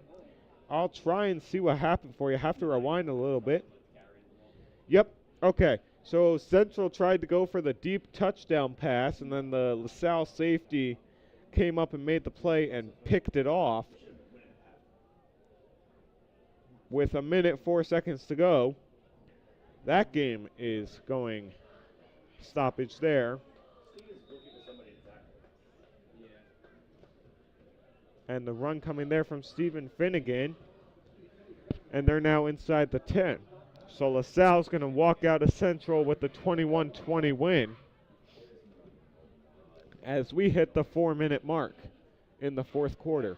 I'll try and see what happened for you. Have to rewind a little bit. Yep, okay. So Central tried to go for the deep touchdown pass, and then the LaSalle safety came up and made the play and picked it off. With 1 minute 4 seconds to go, that game is going stoppage there. And the run coming there from Stephen Finnegan. And they're now inside the 10. So LaSalle's going to walk out of Central with the 21-20 win as we hit the 4-minute mark in the fourth quarter.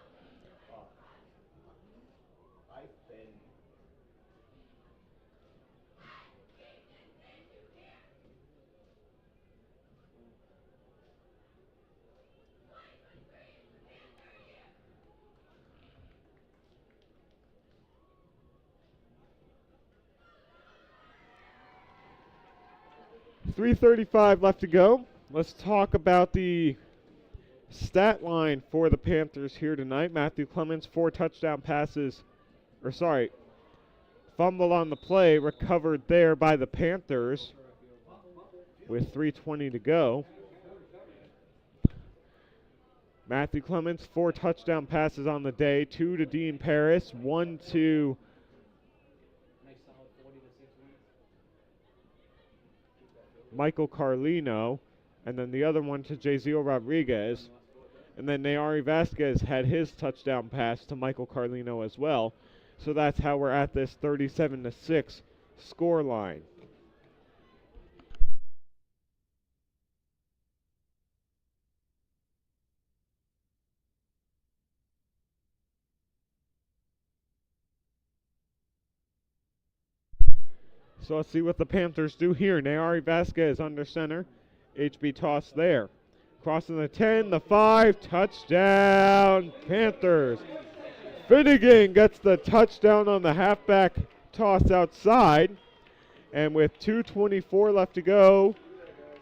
.335 left to go. Let's talk about the stat line for the Panthers here tonight. Matthew Clemens, 4 touchdown passes, fumble on the play, recovered there by the Panthers with 3:20 to go. Matthew Clemens, 4 touchdown passes on the day, 2 to Dean Paris, 1 to Michael Carlino, and then the other one to Jaziel Rodriguez. And then Nayari Vasquez had his touchdown pass to Michael Carlino as well. So that's how we're at this 37-6 score line. So let's see what the Panthers do here. Nayari Vasquez under center. HB toss there. Crossing the 10, the 5, touchdown Panthers. Finnegan gets the touchdown on the halfback toss outside. And with 2:24 left to go,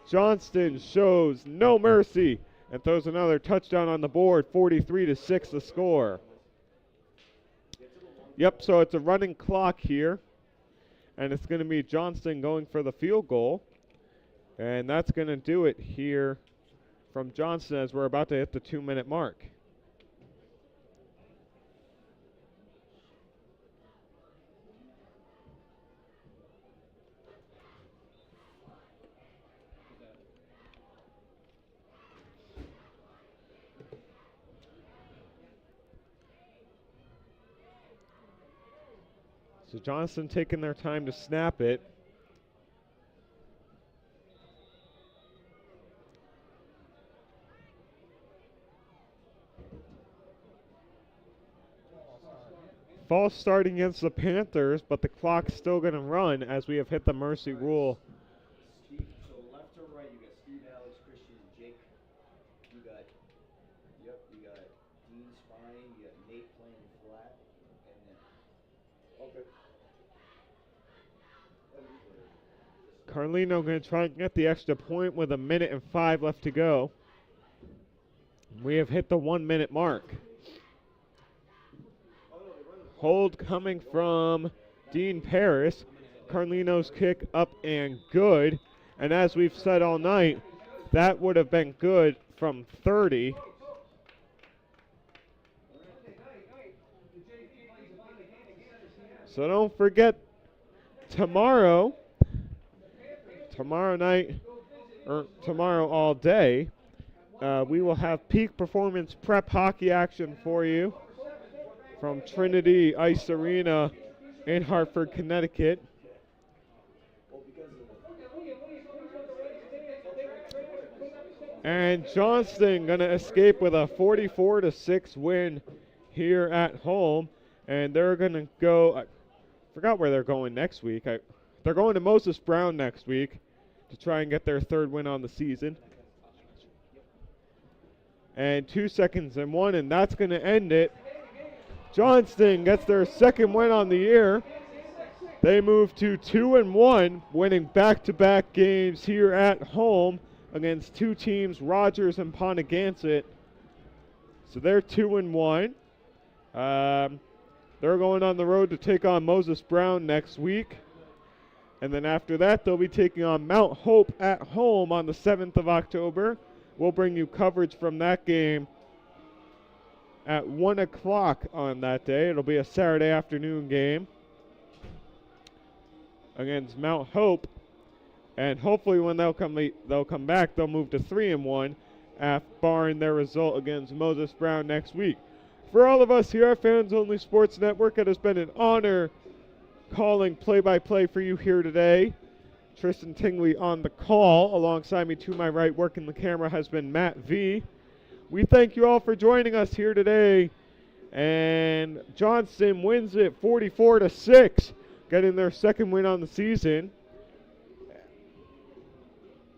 Johnston shows no mercy and throws another touchdown on the board. 43-6 the score. Yep, so it's a running clock here. And it's going to be Johnston going for the field goal. And that's going to do it here from Johnston as we're about to hit the 2-minute mark. So Johnston taking their time to snap it. False start against the Panthers, but the clock's still going to run as we have hit the mercy rule. Steve, so left or right, you got Steve, Alex, Christian, and Jake. You got Dean Spine, you got Nate playing flat, and then, okay. Carlino going to try and get the extra point with 1:05 left to go. We have hit the 1-minute mark. Hold coming from Dean Paris. Carlino's kick up and good. And as we've said all night, that would have been good from 30. So don't forget tomorrow night, or tomorrow all day, we will have peak performance prep hockey action for you from Trinity Ice Arena in Hartford, Connecticut. And Johnston going to escape with a 44-6 win here at home. And they're going to go, I forgot where they're going next week. They're going to Moses Brown next week to try and get their 3rd win on the season. And 2 seconds and 1, and that's going to end it. Johnston gets their 2nd win on the year. They move to 2-1, winning back-to-back games here at home against 2 teams, Rogers and Ponoganset. So they're 2-1. They're going on the road to take on Moses Brown next week. And then after that, they'll be taking on Mount Hope at home on the 7th of October. We'll bring you coverage from that game at 1 o'clock on that day. It'll be a Saturday afternoon game against Mount Hope. And hopefully when they'll come back, they'll move to 3-1, barring their result against Moses Brown next week. For all of us here at Fans Only Sports Network, it has been an honor calling play-by-play for you here today. Tristan Tingley on the call. Alongside me to my right, working the camera, has been Matt V. We thank you all for joining us here today. And Johnston wins it 44-6, getting their second win on the season.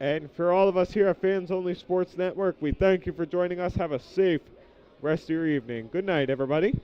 And for all of us here at Fans Only Sports Network, we thank you for joining us. Have a safe rest of your evening. Good night, everybody.